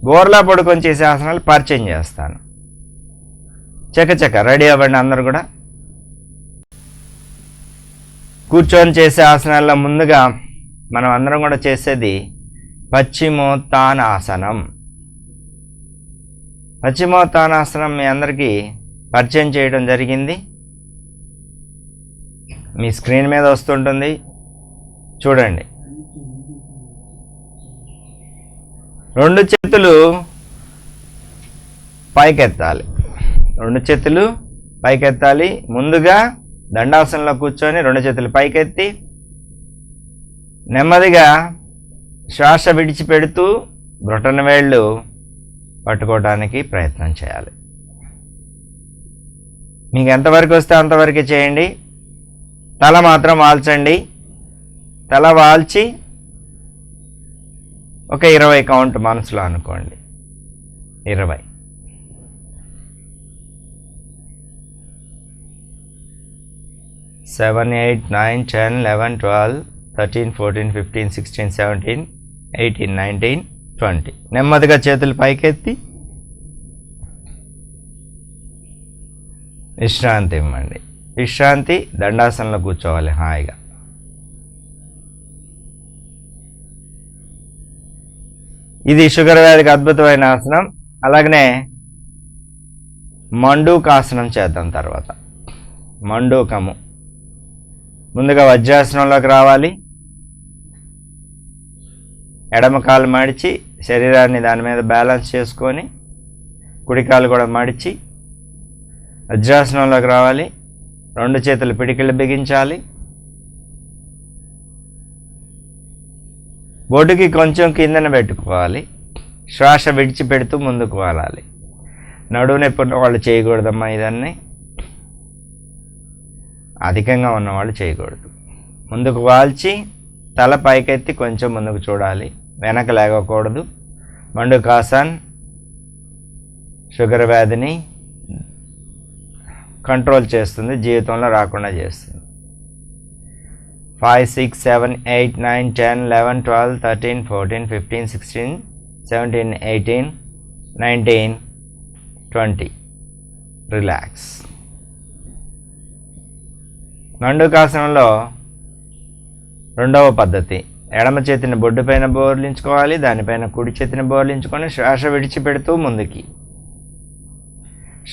బోర్లా పడుకొని చేసే ఆసనాలు పరిచయం చేస్తాను. చకచక రెడీ అవ్వండి అందరు కూడా. కూర్చొని చేసే ఆసనాల్లో ముందుగా మనం అందరం కూడా చేసేది పశ్చిమోత్తానాసనం. పశ్చిమోత్తానాసనం మీ అందరికీ పరిచయం చేయడం జరిగింది. మీ స్క్రీన్ మీద వస్తుంటుంది, చూడండి. రెండు చేతులు పైకెత్తాలి. రెండు చేతులు పైకెత్తాలి. ముందుగా దండాసనంలో కూర్చొని రెండు చేతులు పైకెత్తి నెమ్మదిగా శ్వాస విడిచిపెడుతూ బ్రొటన వేళ్ళు పట్టుకోవడానికి ప్రయత్నం చేయాలి. మీకు ఎంతవరకు వస్తే అంతవరకే చేయండి. తల మాత్రం వాల్చండి. తల వాల్చి ఒక 20 కౌంట్ మనసులో అనుకోండి. 20. 7, 8, 9, 10, 11, 12, 13, 14, 15, 16, 17, 18, 19, 20. నెమ్మదిగా చేతులు పైకెత్తి విశ్రాంతి ఇవ్వండి. విశ్రాంతి. దండాసనంలో కూర్చోవాలి హాయిగా. ఇది షుగర్ వ్యాధికి అద్భుతమైన ఆసనం. అలాగనే మండూకాసనం చేద్దాం తర్వాత. మండూకము. ముందుగా వజ్రాసనంలోకి రావాలి. ఎడమ కాలు మడిచి శరీరాన్ని దాని మీద బ్యాలెన్స్ చేసుకొని కుడి కాలు కూడా మడిచి వజ్రాసనంలోకి రావాలి. రెండు చేతులు పిడికిళ్ళు బిగించాలి. బొడ్డుకి కొంచెం కిందన పెట్టుకోవాలి. శ్వాస విడిచిపెడుతూ ముందుకు వాలాలి. నడువు నొప్పి ఉన్న వాళ్ళు చేయకూడదమ్మా ఇదన్నీ. అధికంగా ఉన్నవాళ్ళు చేయకూడదు. ముందుకు వాల్చి తల పైకెత్తి కొంచెం ముందుకు చూడాలి. వెనక లేగకూడదు. మండూకాసన్ షుగర్ వ్యాధిని కంట్రోల్ చేస్తుంది, జీవితంలో రాకుండా చేస్తుంది. 5, 6, 7, 8, 9, 10, 11, 12, 13, 14, 15, 16, 17, 18, 19, 20. రిలాక్స్. మండూకాసనంలో రెండవ పద్ధతి. ఎడమ చేతిని బొడ్డు పైన బోర్లించుకోవాలి. దానిపైన కుడి చేతిని బోర్లించుకొని శ్వాస విడిచిపెడుతూ ముందుకి,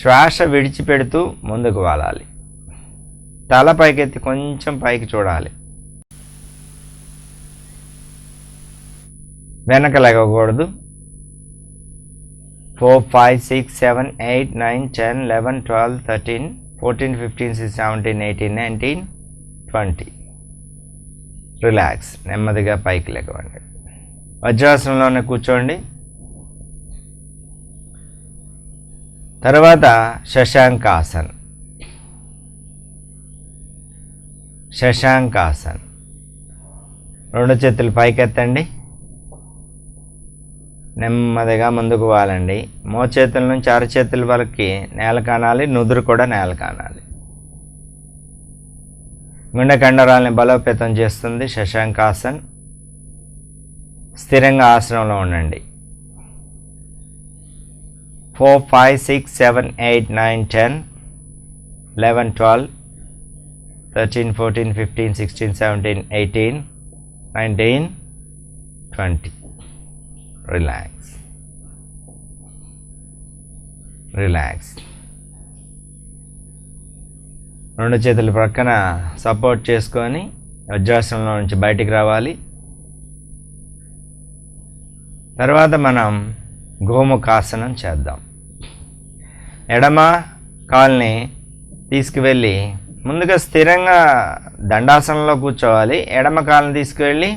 శ్వాస విడిచిపెడుతూ ముందుకు వాలాలి. తల పైకెత్తి కొంచెం పైకి చూడాలి. వెనక లెగకూడదు. 4, 5, 6, 7, 8, 9, 10, 11, 12, 13, 14, 15, 16, 17, 18, 19, 20. రిలాక్స్. నెమ్మదిగా పైకి లెగవండి. వజ్రాసనంలోనే కూర్చోండి. తర్వాత శశాంకాసన్. శశాంకాసన్. 2 చేతులు పైకెత్తండి. నెమ్మదిగా ముందుకు వాలండి. మోచేతుల నుంచి అరచేతుల వరకు నేల కానాలి. నుదురు కూడా నేల కానాలి. గుండె కండరాలని బలోపేతం చేస్తుంది శశాంకాసన్. స్థిరంగా ఆసనంలో ఉండండి. 4, 5, 6, 7, 8, 9, 10, 11, 12, 13, 14, 15, 16, 17, 18, 19, 20. రిలాక్స్. రిలాక్స్. 2 చేతులు ప్రక్కన సపోర్ట్ చేసుకొని వజ్రాసనంలో నుంచి బయటికి రావాలి. తర్వాత మనం గోముఖాసనం చేద్దాం. ఎడమ కాల్ని తీసుకువెళ్ళి ముందుగా స్థిరంగా దండాసనంలో కూర్చోవాలి. ఎడమ కాలుని తీసుకువెళ్ళి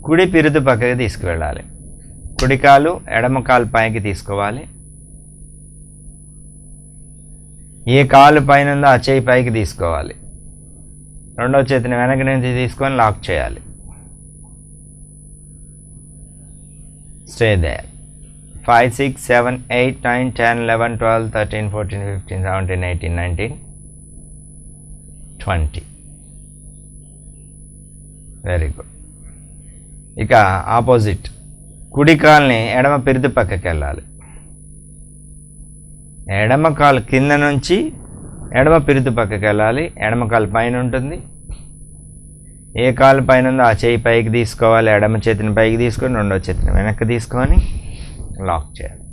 కుడి పిరుదు పక్కకి తీసుకువెళ్ళాలి. కుడి కాలు ఎడమ కాలు పైకి తీసుకోవాలి. ఏ కాలు పైన ఉందో ఆ చేయి పైకి తీసుకోవాలి. రెండవ చేతిని వెనక నుంచి తీసుకొని లాక్ చేయాలి. Stay there. 5, 6, 7, 8, 9, 10, 11, 12, 13, 14, 15, 17, 18, 19, 20. Very good. ఇక ఆపోజిట్. కుడి కాల్ని ఎడమ పిరుదు పక్కకి వెళ్ళాలి. ఎడమ కాలు కింద నుంచి ఎడమ పిరుదు పక్కకి వెళ్ళాలి. ఎడమ కాలు పైన ఉంటుంది. ఏ కాలు పైన ఉందో ఆ చేయి పైకి తీసుకోవాలి. ఎడమ చేతిని పైకి తీసుకొని రెండవ చేతిని వెనక్కి తీసుకొని లాక్ చేయాలి.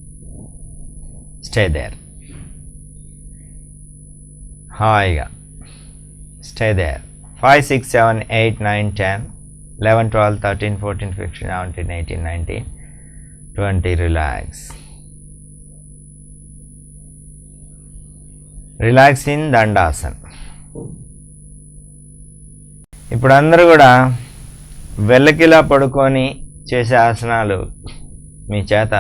Stay there. హాయిగా stay there. 5, 6, 7, 8, 9, 10, 11, 12, 13, 14, 15, 17, 18, 19, 20. Relax. Relax in దండాసన్. ఇప్పుడు అందరూ కూడా వెల్లకిలా పడుకొని చేసే ఆసనాలు మీ చేత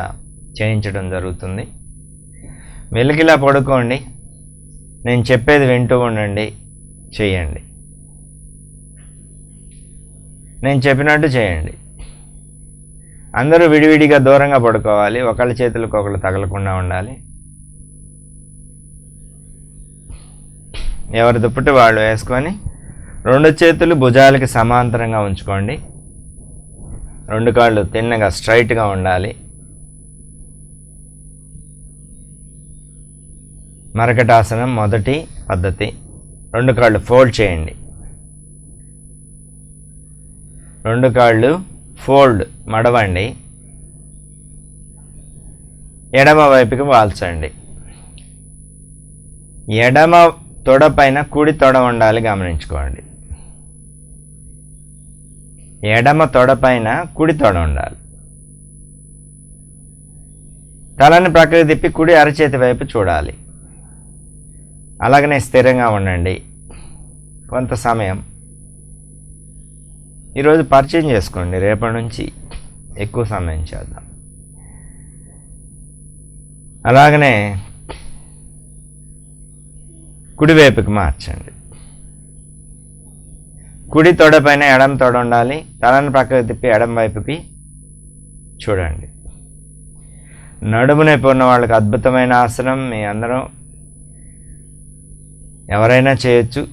చేయించడం జరుగుతుంది. వెల్లకిలా పడుకోండి. నేను చెప్పేది వింటూ ఉండండి. చేయండి. నేను చెప్పినట్టు చేయండి. అందరూ విడివిడిగా దూరంగా పడుకోవాలి. ఒకళ్ళ చేతులకు ఒకళ్ళు తగలకుండా ఉండాలి. ఎవరి దుప్పటి వాళ్ళు వేసుకొని 2 చేతులు భుజాలకి సమాంతరంగా ఉంచుకోండి. 2 కాళ్ళు తిన్నగా స్ట్రైట్గా ఉండాలి. మరకటాసనం మొదటి పద్ధతి. 2 కాళ్ళు ఫోల్డ్ చేయండి. 2 కాళ్ళు ఫోల్డ్ మడవండి. ఎడమ వైపుకి వాల్చండి. ఎడమ తొడ పైన కుడి తొడ ఉండాలి. గమనించుకోండి. ఎడమ తొడ పైన కుడి తొడ ఉండాలి. తలని ప్రక్కకి తిప్పి కుడి అరచేతి వైపు చూడాలి. అలాగనే స్థిరంగా ఉండండి కొంత సమయం. ఈరోజు పరిచయం చేసుకోండి. రేపటి నుంచి ఎక్కువ సమయం చేద్దాం. అలాగనే కుడివైపుకి మార్చండి. కుడి తొడ పైన ఎడమ తొడ ఉండాలి. తలను పక్కకు తిప్పి ఎడమ వైపుకి చూడండి. నడుము నొప్పి ఉన్న వాళ్ళకి అద్భుతమైన ఆసనం. మీ అందరం ఎవరైనా చేయొచ్చు.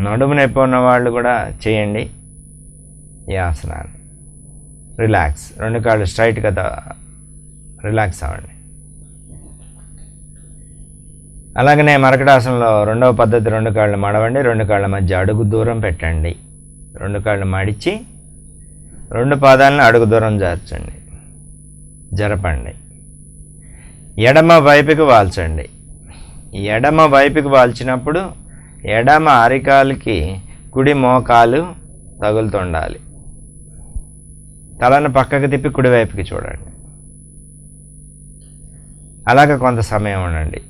నడుము నొప్పి ఉన్న వాళ్ళు కూడా చేయండి ఈ ఆసనాన్ని. రిలాక్స్. 2 కాళ్ళు స్ట్రైట్గా రిలాక్స్ అవ్వండి. అలాగనే మరకటాసనంలో 2వ పద్ధతి. 2 కాళ్ళు మడవండి. 2 కాళ్ళ మధ్య అడుగు దూరం పెట్టండి. 2 కాళ్ళు మడిచి 2 పాదాలను అడుగు దూరం జార్చండి. జరపండి. ఎడమ వైపుకి వాల్చండి. ఎడమ వైపుకి వాల్చినప్పుడు ఎడమ అరికాలుకి కుడి మోకాలు తగులుతుండాలి. తలను పక్కకు తిప్పి కుడివైపుకి చూడండి. అలాగ కొంత సమయం ఉండండి.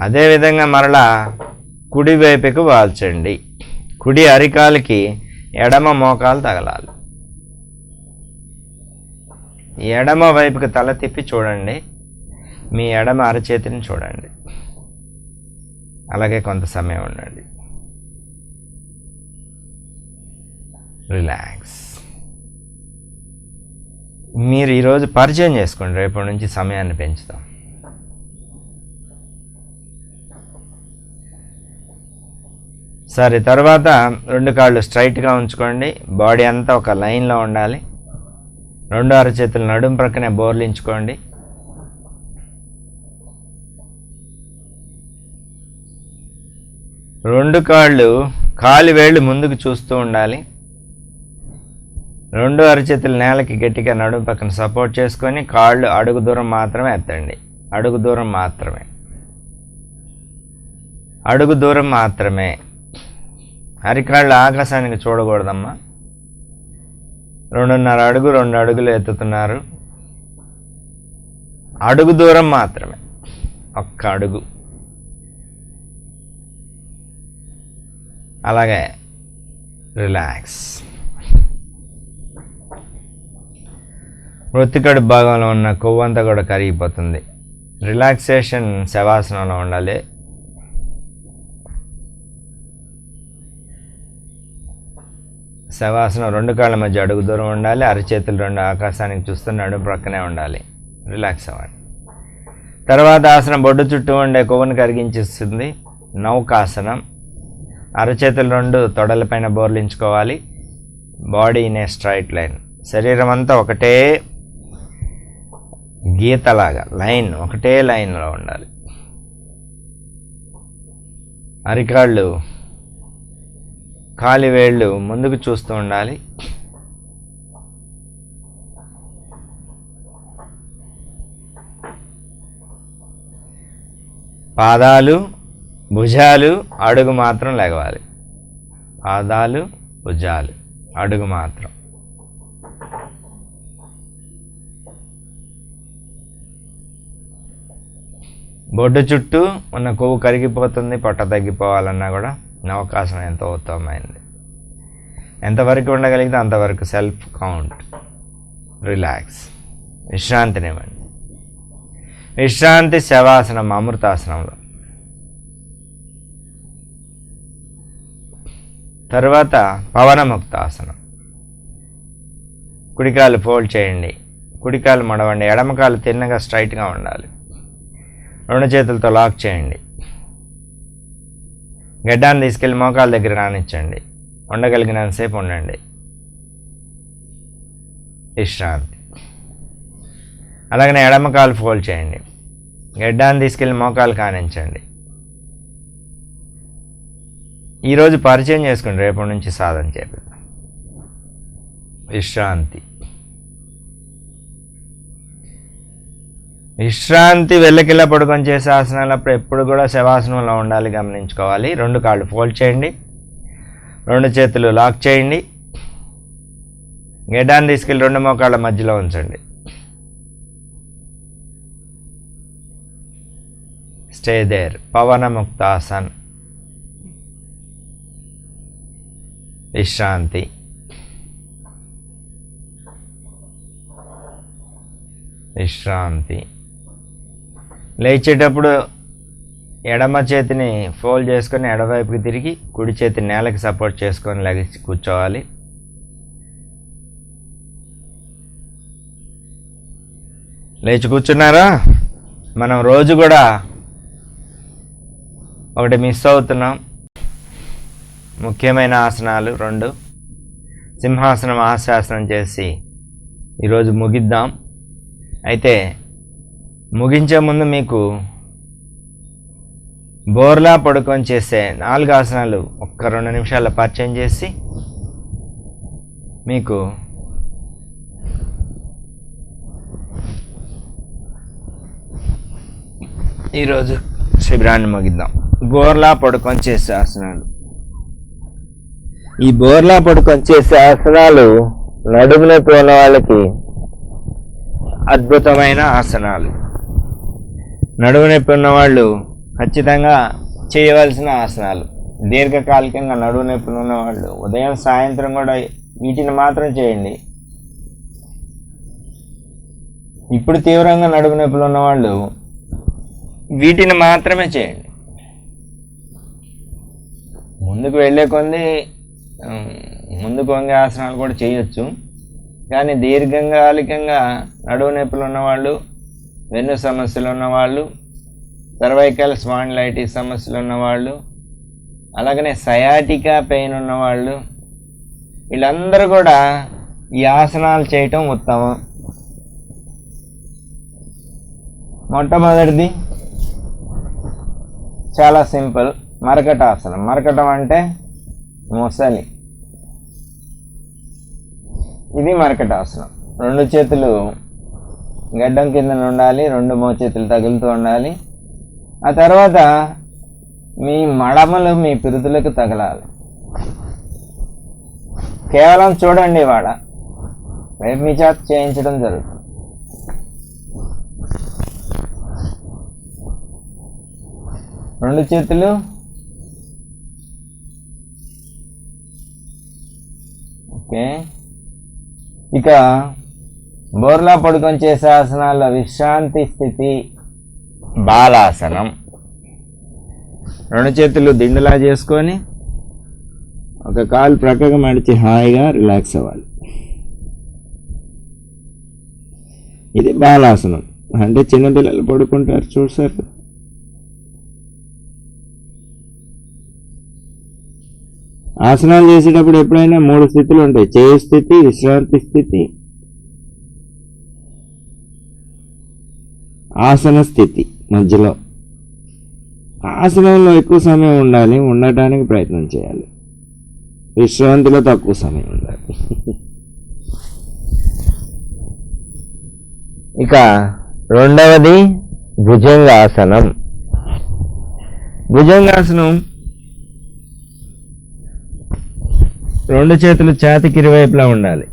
అదేవిధంగా మరలా కుడివైపుకి వాల్చండి. కుడి అరికాలుకి ఎడమ మోకాలు తగలాలి. ఎడమ వైపుకి తల తిప్పి చూడండి. మీ ఎడమ అరచేతిని చూడండి. అలాగే కొంత సమయం ఉండండి. రిలాక్స్. మీరు ఈరోజు పరిచయం చేసుకోండి. రేపటి నుంచి సమయాన్ని పెంచుతాం. సరే, తర్వాత 2 కాళ్ళు స్ట్రైట్గా ఉంచుకోండి. బాడీ అంతా ఒక లైన్లో ఉండాలి. 2 అరచేతులు నడుం ప్రక్కనే బోర్లించుకోండి. రెండు కాళ్ళు కాలి వేళ్ళు ముందుకు చూస్తూ ఉండాలి. 2 అరచేతులు నేలకి గట్టిగా నడుం పక్కన సపోర్ట్ చేసుకొని కాళ్ళు అడుగు దూరం మాత్రమే ఎత్తండి. అడుగు దూరం మాత్రమే. అడుగు దూరం మాత్రమే. అరికాళ్ళు ఆకాశానికి చూడకూడదమ్మా. 2.5 అడుగు 2 అడుగులు ఎత్తుతున్నారు. అడుగు దూరం మాత్రమే. 1 అడుగు. అలాగే రిలాక్స్. మృతికడు భాగంలో ఉన్న కొవ్వంతా కూడా కరిగిపోతుంది. రిలాక్సేషన్ శవాసనంలో ఉండాలి. శవాసనం 2 కాళ్ళ మధ్య అడుగు దూరం ఉండాలి. అరచేతులు 2 ఆకాశానికి చూస్తూ నడుము ప్రక్కనే ఉండాలి. రిలాక్స్ అవ్వండి. తర్వాత ఆసనం బొడ్డు చుట్టూ ఉండే కొవ్వును కరిగించేస్తుంది. నౌకాసనం. అరచేతులు 2 తొడలపైన బోర్లించుకోవాలి. Body in a straight line. శరీరం అంతా ఒకటే గీతలాగా లైన్, ఒకటే లైన్లో ఉండాలి. అరికాళ్ళు కాలి వేళ్ళు ముందుకు చూస్తూ ఉండాలి. పాదాలు భుజాలు అడుగు మాత్రం లెగవాలి. పాదాలు భుజాలు అడుగు మాత్రం. బొడ్డు చుట్టూ ఉన్న కొవ్వు కరిగిపోతుంది. పొట్ట తగ్గిపోవాలన్నా కూడా నవకాసనం ఎంతో ఉత్తమమైంది. ఎంతవరకు ఉండగలిగితే అంతవరకు సెల్ఫ్ కౌంట్. రిలాక్స్. విశ్రాంతినివ్వండి. విశ్రాంతి శవాసనం అమృతాసనంలో. తర్వాత పవనముక్తాసనం. కుడికాలు ఫోల్డ్ చేయండి. కుడికాలు మడవండి. ఎడమకాలు తిన్నగా స్ట్రైట్గా ఉండాలి. 2 చేతులతో లాక్ చేయండి. గడ్డాన్ని తీసుకెళ్ళి మోకాల దగ్గర రానిచ్చండి. ఉండగలిగినంతసేపు ఉండండి. విశ్రాంతి. అలాగనే ఎడమకాలు ఫోల్డ్ చేయండి. గడ్డాన్ని తీసుకెళ్ళి మోకాలు కానించండి. ఈరోజు పరిచయం చేసుకోండి. రేపటి నుంచి సాధన చేపిద్దాం. విశ్రాంతి. విశ్రాంతి వెళ్ళకిలా పడుకొని చేసే ఆసనాలప్పుడు ఎప్పుడు కూడా శవాసనంలో ఉండాలి, గమనించుకోవాలి. 2 కాళ్ళు ఫోల్డ్ చేయండి. 2 చేతులు లాక్ చేయండి. గడ్డాన్ని తీసుకెళ్ళి 2 మోకాళ్ళ మధ్యలో ఉంచండి. Stay there. పవనముక్తాసన్. విశ్రాంతి. విశ్రాంతి. లేచేటప్పుడు ఎడమ చేతిని ఫోల్డ్ చేసుకొని ఎడవైపుకి తిరిగి కుడి చేతిని నేలకి సపోర్ట్ చేసుకొని లెగిసి కూర్చోవాలి. లేచి కూర్చున్నారా? మనం రోజు కూడా ఒకటి మిస్ అవుతున్నాం. ముఖ్యమైన ఆసనాలు 2. సింహాసనం ఆశాసనం చేసి ఈరోజు ముగిద్దాం. అయితే ముగించే ముందు మీకు బోర్లా పడుకొని చేసే 4 ఆసనాలు 1-2 నిమిషాల్లో పరిచయం చేసి మీకు ఈరోజు శిబిరాన్ని ముగిద్దాం. బోర్లా పడుకొని చేసే ఆసనాలు. ఈ బోర్లా పడుకొని చేసే ఆసనాలు నడుము నొప్పి ఉన్న వాళ్ళకి అద్భుతమైన ఆసనాలు. నడుము నొప్పి ఉన్న వాళ్ళు ఖచ్చితంగా చేయవలసిన ఆసనాలు. దీర్ఘకాలికంగా నడుము నొప్పులు ఉన్నవాళ్ళు ఉదయం సాయంత్రం కూడా వీటిని మాత్రం చేయండి. ఇప్పుడు తీవ్రంగా నడుము నొప్పులు ఉన్నవాళ్ళు వీటిని మాత్రమే చేయండి. ముందుకు వెళ్ళే కొంది ముందుకు వంగే ఆసనాలు కూడా చేయొచ్చు, కానీ దీర్ఘకాలికంగా నడుము నొప్పులు ఉన్నవాళ్ళు, వెన్ను సమస్యలు ఉన్నవాళ్ళు, సర్వైకల్ స్పాండిలైటిస్ సమస్యలు ఉన్నవాళ్ళు, అలాగనే సయాటికా పెయిన్ ఉన్నవాళ్ళు, వీళ్ళందరూ కూడా ఈ ఆసనాలు చేయటం ఉత్తమం. మొట్టమొదటిది చాలా సింపుల్, మరకటాసనం. మరకటం అంటే మొసలి. ఇది మరకటాసనం. 2 చేతులు గడ్డం కింద ఉండాలి, 2 మోచేతులు తగులుతూ ఉండాలి. ఆ తర్వాత మీ మడమలు మీ పిరుదులకు తగలాలి. కేవలం చూడండి, ఇవాళ రేపు మీ చేత చేయించడం జరుగుతుంది. రెండు చేతులు ఓకే. ఇక బోర్లా పడుకొని చేసే ఆసనాల్లో విశ్రాంతి స్థితి బాలాసనం. 2 చేతులు దిండులా చేసుకొని ఒక కాలు ప్రక్కగా మడిచి హాయిగా రిలాక్స్ అవ్వాలి. ఇది బాలాసనం. అంటే చిన్నపిల్లలు పడుకుంటారు చూసారు. ఆసనాలు చేసేటప్పుడు ఎప్పుడైనా 3 స్థితులు ఉంటాయి. చేయ స్థితి, విశ్రాంతి స్థితి, ఆసన స్థితి. మధ్యలో ఆసనంలో ఎక్కువ సమయం ఉండాలి, ఉండటానికి ప్రయత్నం చేయాలి. విశ్రాంతిలో తక్కువ సమయం ఉండాలి. ఇక రెండవది భుజంగాసనం. భుజంగాసనం 2 చేతులు ఛాతీకి ఇరువైపులా ఉండాలి.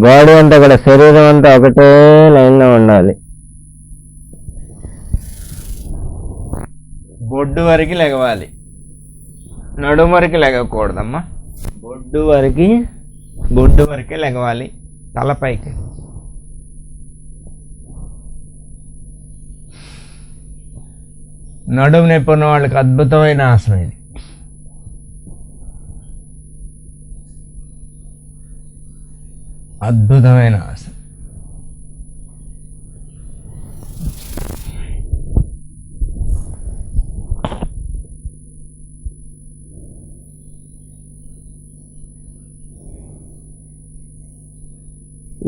బాడీ అంతా కూడా, శరీరం అంతా ఒకటే లైన్లో ఉండాలి. బొడ్డు వరకు లెగవాలి, నడుము వరకు లెగకూడదమ్మా. బొడ్డు వరకే లెగవాలి, తలపైకి. నడుము నొప్పి ఉన్న వాళ్ళకి అద్భుతమైన ఆసనం ఇది. అద్భుతమైన ఆసనం.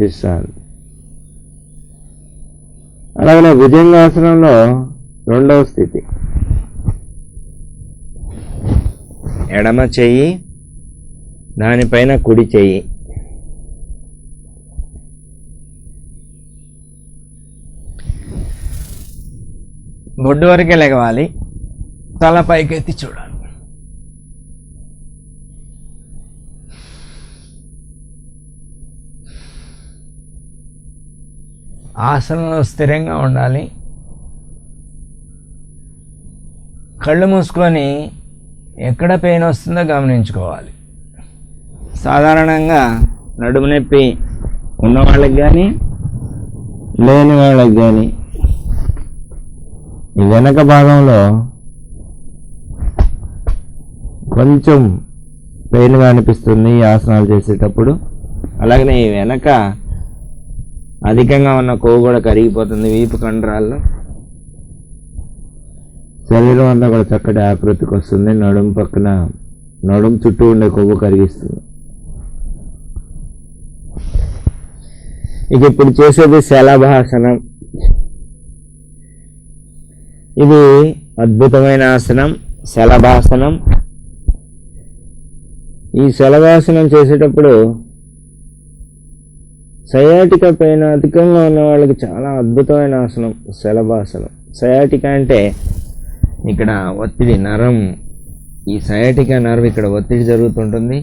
విశ్రాంతి. అలాగే భుజంగాసనంలో రెండవ స్థితి, ఎడమ చెయ్యి, దానిపైన కుడి చెయ్యి. బొడ్డు వరకే లెగవాలి, తల పైకెత్తి చూడాలి. ఆసనంలో స్థిరంగా ఉండాలి. కళ్ళు మూసుకొని ఎక్కడ పెయిన్ వస్తుందో గమనించుకోవాలి. సాధారణంగా నడుము నొప్పి ఉన్న వాళ్ళకి కానీ లేని వాళ్ళకి కానీ ఈ వెనక భాగంలో కొంచెం పెయిన్గా అనిపిస్తుంది ఈ ఆసనాలు చేసేటప్పుడు. అలాగనే ఈ వెనక అధికంగా ఉన్న కొవ్వు కూడా కరిగిపోతుంది వీపు కండరాల్లో. శరీరం అంతా కూడా చక్కటి ఆకృతికి వస్తుంది. నడుము పక్కన, నడుము చుట్టూ ఉండే కొవ్వు కరిగిస్తుంది. ఇక ఇప్పుడు చేసేది శలభాసనం. ఇది అద్భుతమైన ఆసనం, శలభాసనం. ఈ శలభాసనం చేసేటప్పుడు సయాటికా పెయిన్ అధికంగా ఉన్న వాళ్ళకి చాలా అద్భుతమైన ఆసనం శలభాసనం. సయాటికా అంటే ఇక్కడ ఒత్తిడి నరం, ఈ సయాటికా నర్వ్ ఇక్కడ ఒత్తిడి జరుగుతుంటుంది.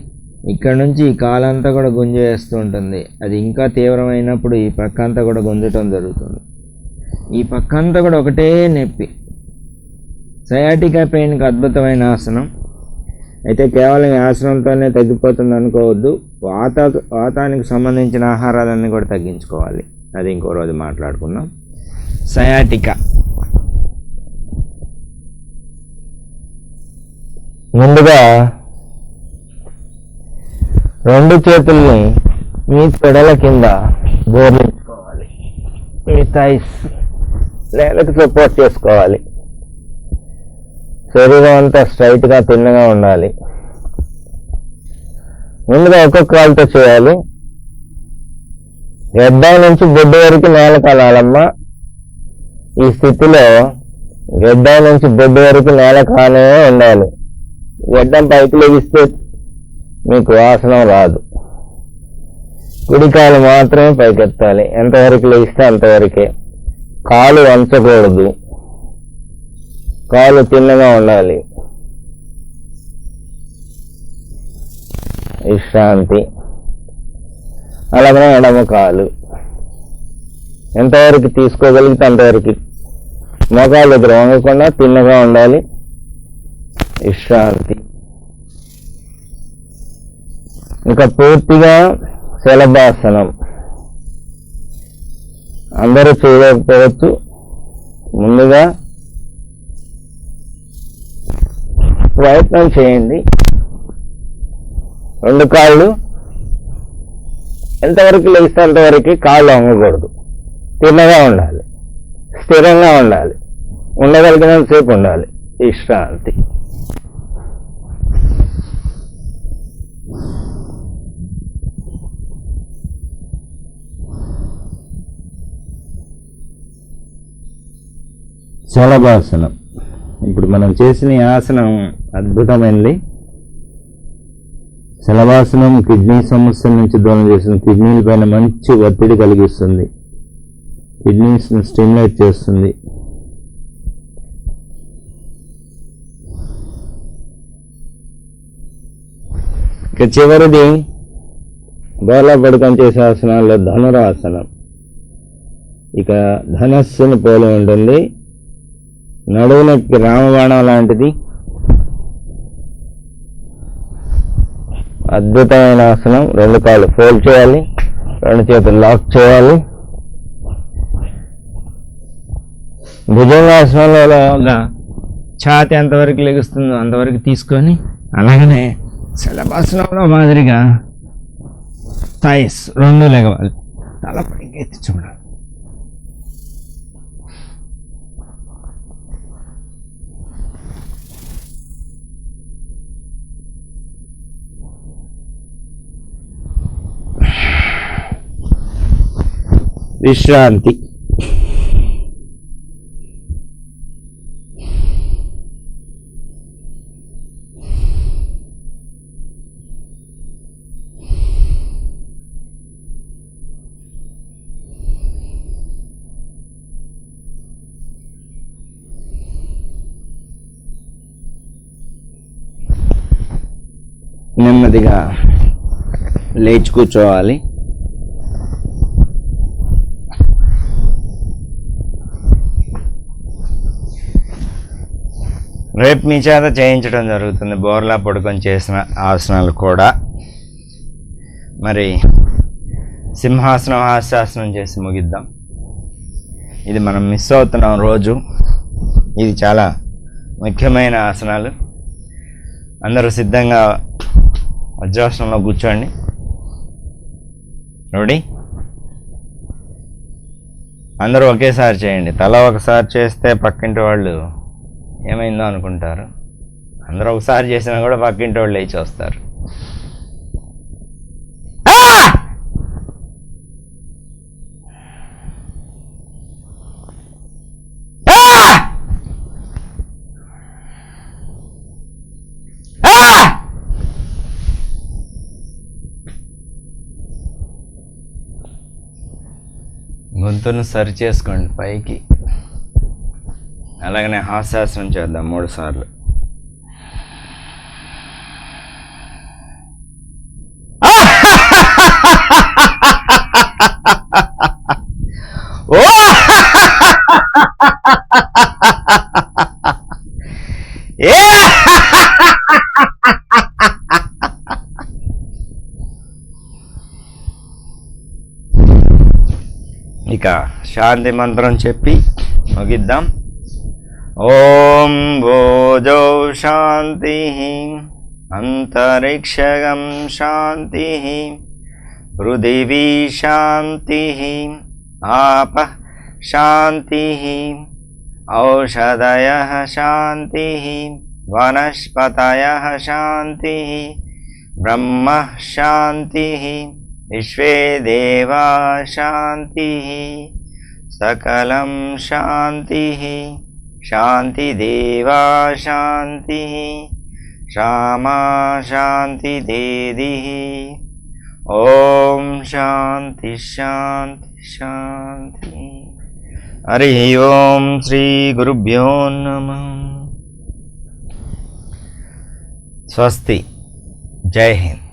ఇక్కడ నుంచి ఈ కాలంతా కూడా గుంజ వేస్తూ ఉంటుంది. అది ఇంకా తీవ్రమైనప్పుడు ఈ పక్క అంతా కూడా గుంజటం జరుగుతుంది. ఈ పక్క అంతా కూడా ఒకటే నొప్పి. సయాటికా పెయిన్కి అద్భుతమైన ఆసనం. అయితే కేవలం ఈ ఆసనంతోనే తగ్గిపోతుంది అనుకోవద్దు. వాతానికి సంబంధించిన ఆహారాలన్నీ కూడా తగ్గించుకోవాలి. అది ఇంకో రోజు మాట్లాడుకుందాం. సయాటికా ముందుగా 2 చేతుల్ని మీ పెడల కింద బోర్లించుకోవాలి. మీ థైస్ నేలకు సపోర్ట్ చేసుకోవాలి. శరీరం అంతా స్ట్రైట్గా తిన్నగా ఉండాలి. ముందుగా ఒక్కొక్క కాలుతో చేయాలి. గడ్డం నుంచి బొడ్డు వరకు నేల కాలాలమ్మా. ఈ స్థితిలో గడ్డం నుంచి బొడ్డు వరకు నేల కానే ఉండాలి. గడ్డం పైకి లెగిస్తే మీకు ఆసనం రాదు. కుడికాలు మాత్రమే పైకెత్తాలి. ఎంతవరకు లెగిస్తే అంతవరకే. కాలు వంచకూడదు. కాలు తిన్నగా ఉండాలి. విశ్రాంతి. అలాగే ఎడమ కాలు ఎంతవరకు తీసుకోగలిగితే అంతవరకు. మోకాళ్ళ దగ్గర వంగకుండా తిన్నగా ఉండాలి. విశ్రాంతి. ఇంకా పూర్తిగా శలభాసనం. అందరూ చేయలేకపోవచ్చు. ముందుగా ప్రయత్నం చేయండి. 2 కాళ్ళు ఎంతవరకు లేస్తే అంతవరకు కాళ్ళు వంగకూడదు. తిన్నగా ఉండాలి. స్థిరంగా ఉండాలి. ఉండగలిగినంతసేపు ఉండాలి. విశ్రాంతి. శలభాసనం. ఇప్పుడు మనం చేసిన ఈ ఆసనం అద్భుతమైనది. శలభాసనం కిడ్నీ సమస్యల నుంచి దూరం చేస్తుంది. కిడ్నీల పైన మంచి ఒత్తిడి కలిగిస్తుంది. కిడ్నీస్ని స్టిమ్యులేట్ చేస్తుంది. ఇక చివరిది బోర్లా పడుకొని చేసే ఆసనాల్లో ధనురాసనం. ఇక ధనస్సుని పోలి ఉంటుంది. నడువునకి రామబాణం లాంటిది. అద్భుతమైన ఆసనం. 2 కాళ్ళు ఫోల్డ్ చేయాలి. 2 చేతులు లాక్ చేయాలి. భుజంగాసనంలో ఛాతి ఎంతవరకు లెగుస్తుందో అంతవరకు తీసుకొని, అలాగనే శలభాసనంలో మాదిరిగా థైస్ 2 లెగవాలి. తల పైకి ఎత్తి చూడాలి. విశ్రాంతి. నెమ్మదిగా లేచి కూర్చోవాలి. రేపు మీ చేత చేయించడం జరుగుతుంది బోర్లా పడుకొని చేసిన ఆసనాలు కూడా. మరి సింహాసనం, హాస్యాసనం చేసి ముగిద్దాం. ఇది మనం మిస్ అవుతున్నాం రోజు. ఇది చాలా ముఖ్యమైన ఆసనాలు. అందరూ సిద్ధంగా వజ్రాసనంలో కూర్చోండి. రెడీ? అందరూ ఒకేసారి చేయండి. తల ఒకసారి చేస్తే పక్కింటి వాళ్ళు ఏమైందో అనుకుంటారు. అందరూ ఒకసారి చేసినా కూడా పక్కింటి వాళ్ళు లేచి వస్తారు. గొంతును సరి చేసుకోండి పైకి. అలాగనే హాస్యాసనం చేద్దాం 3 సార్లు. ఓ ఏ ఇక శాంతి మంత్రం చెప్పి ముగిద్దాం. ఓం భోజౌ శాంతి, అంతరిక్షగం శాంతి, పృథివీ శాంతి, ఆప శాంతి, ఔషధయః శాంతి, వనస్పతయః శాంతి, బ్రహ్మ శాంతి, విశ్వే దేవా శాంతి, సకలం శాంతి, శాంతిదేవా శాంతి, శ్యామా శాంతి దేది. ఓం శాంతి శాంతి శాంతి. హరి ఓం శ్రీ గురుభ్యో నమః. స్వస్తి. జై హింద్.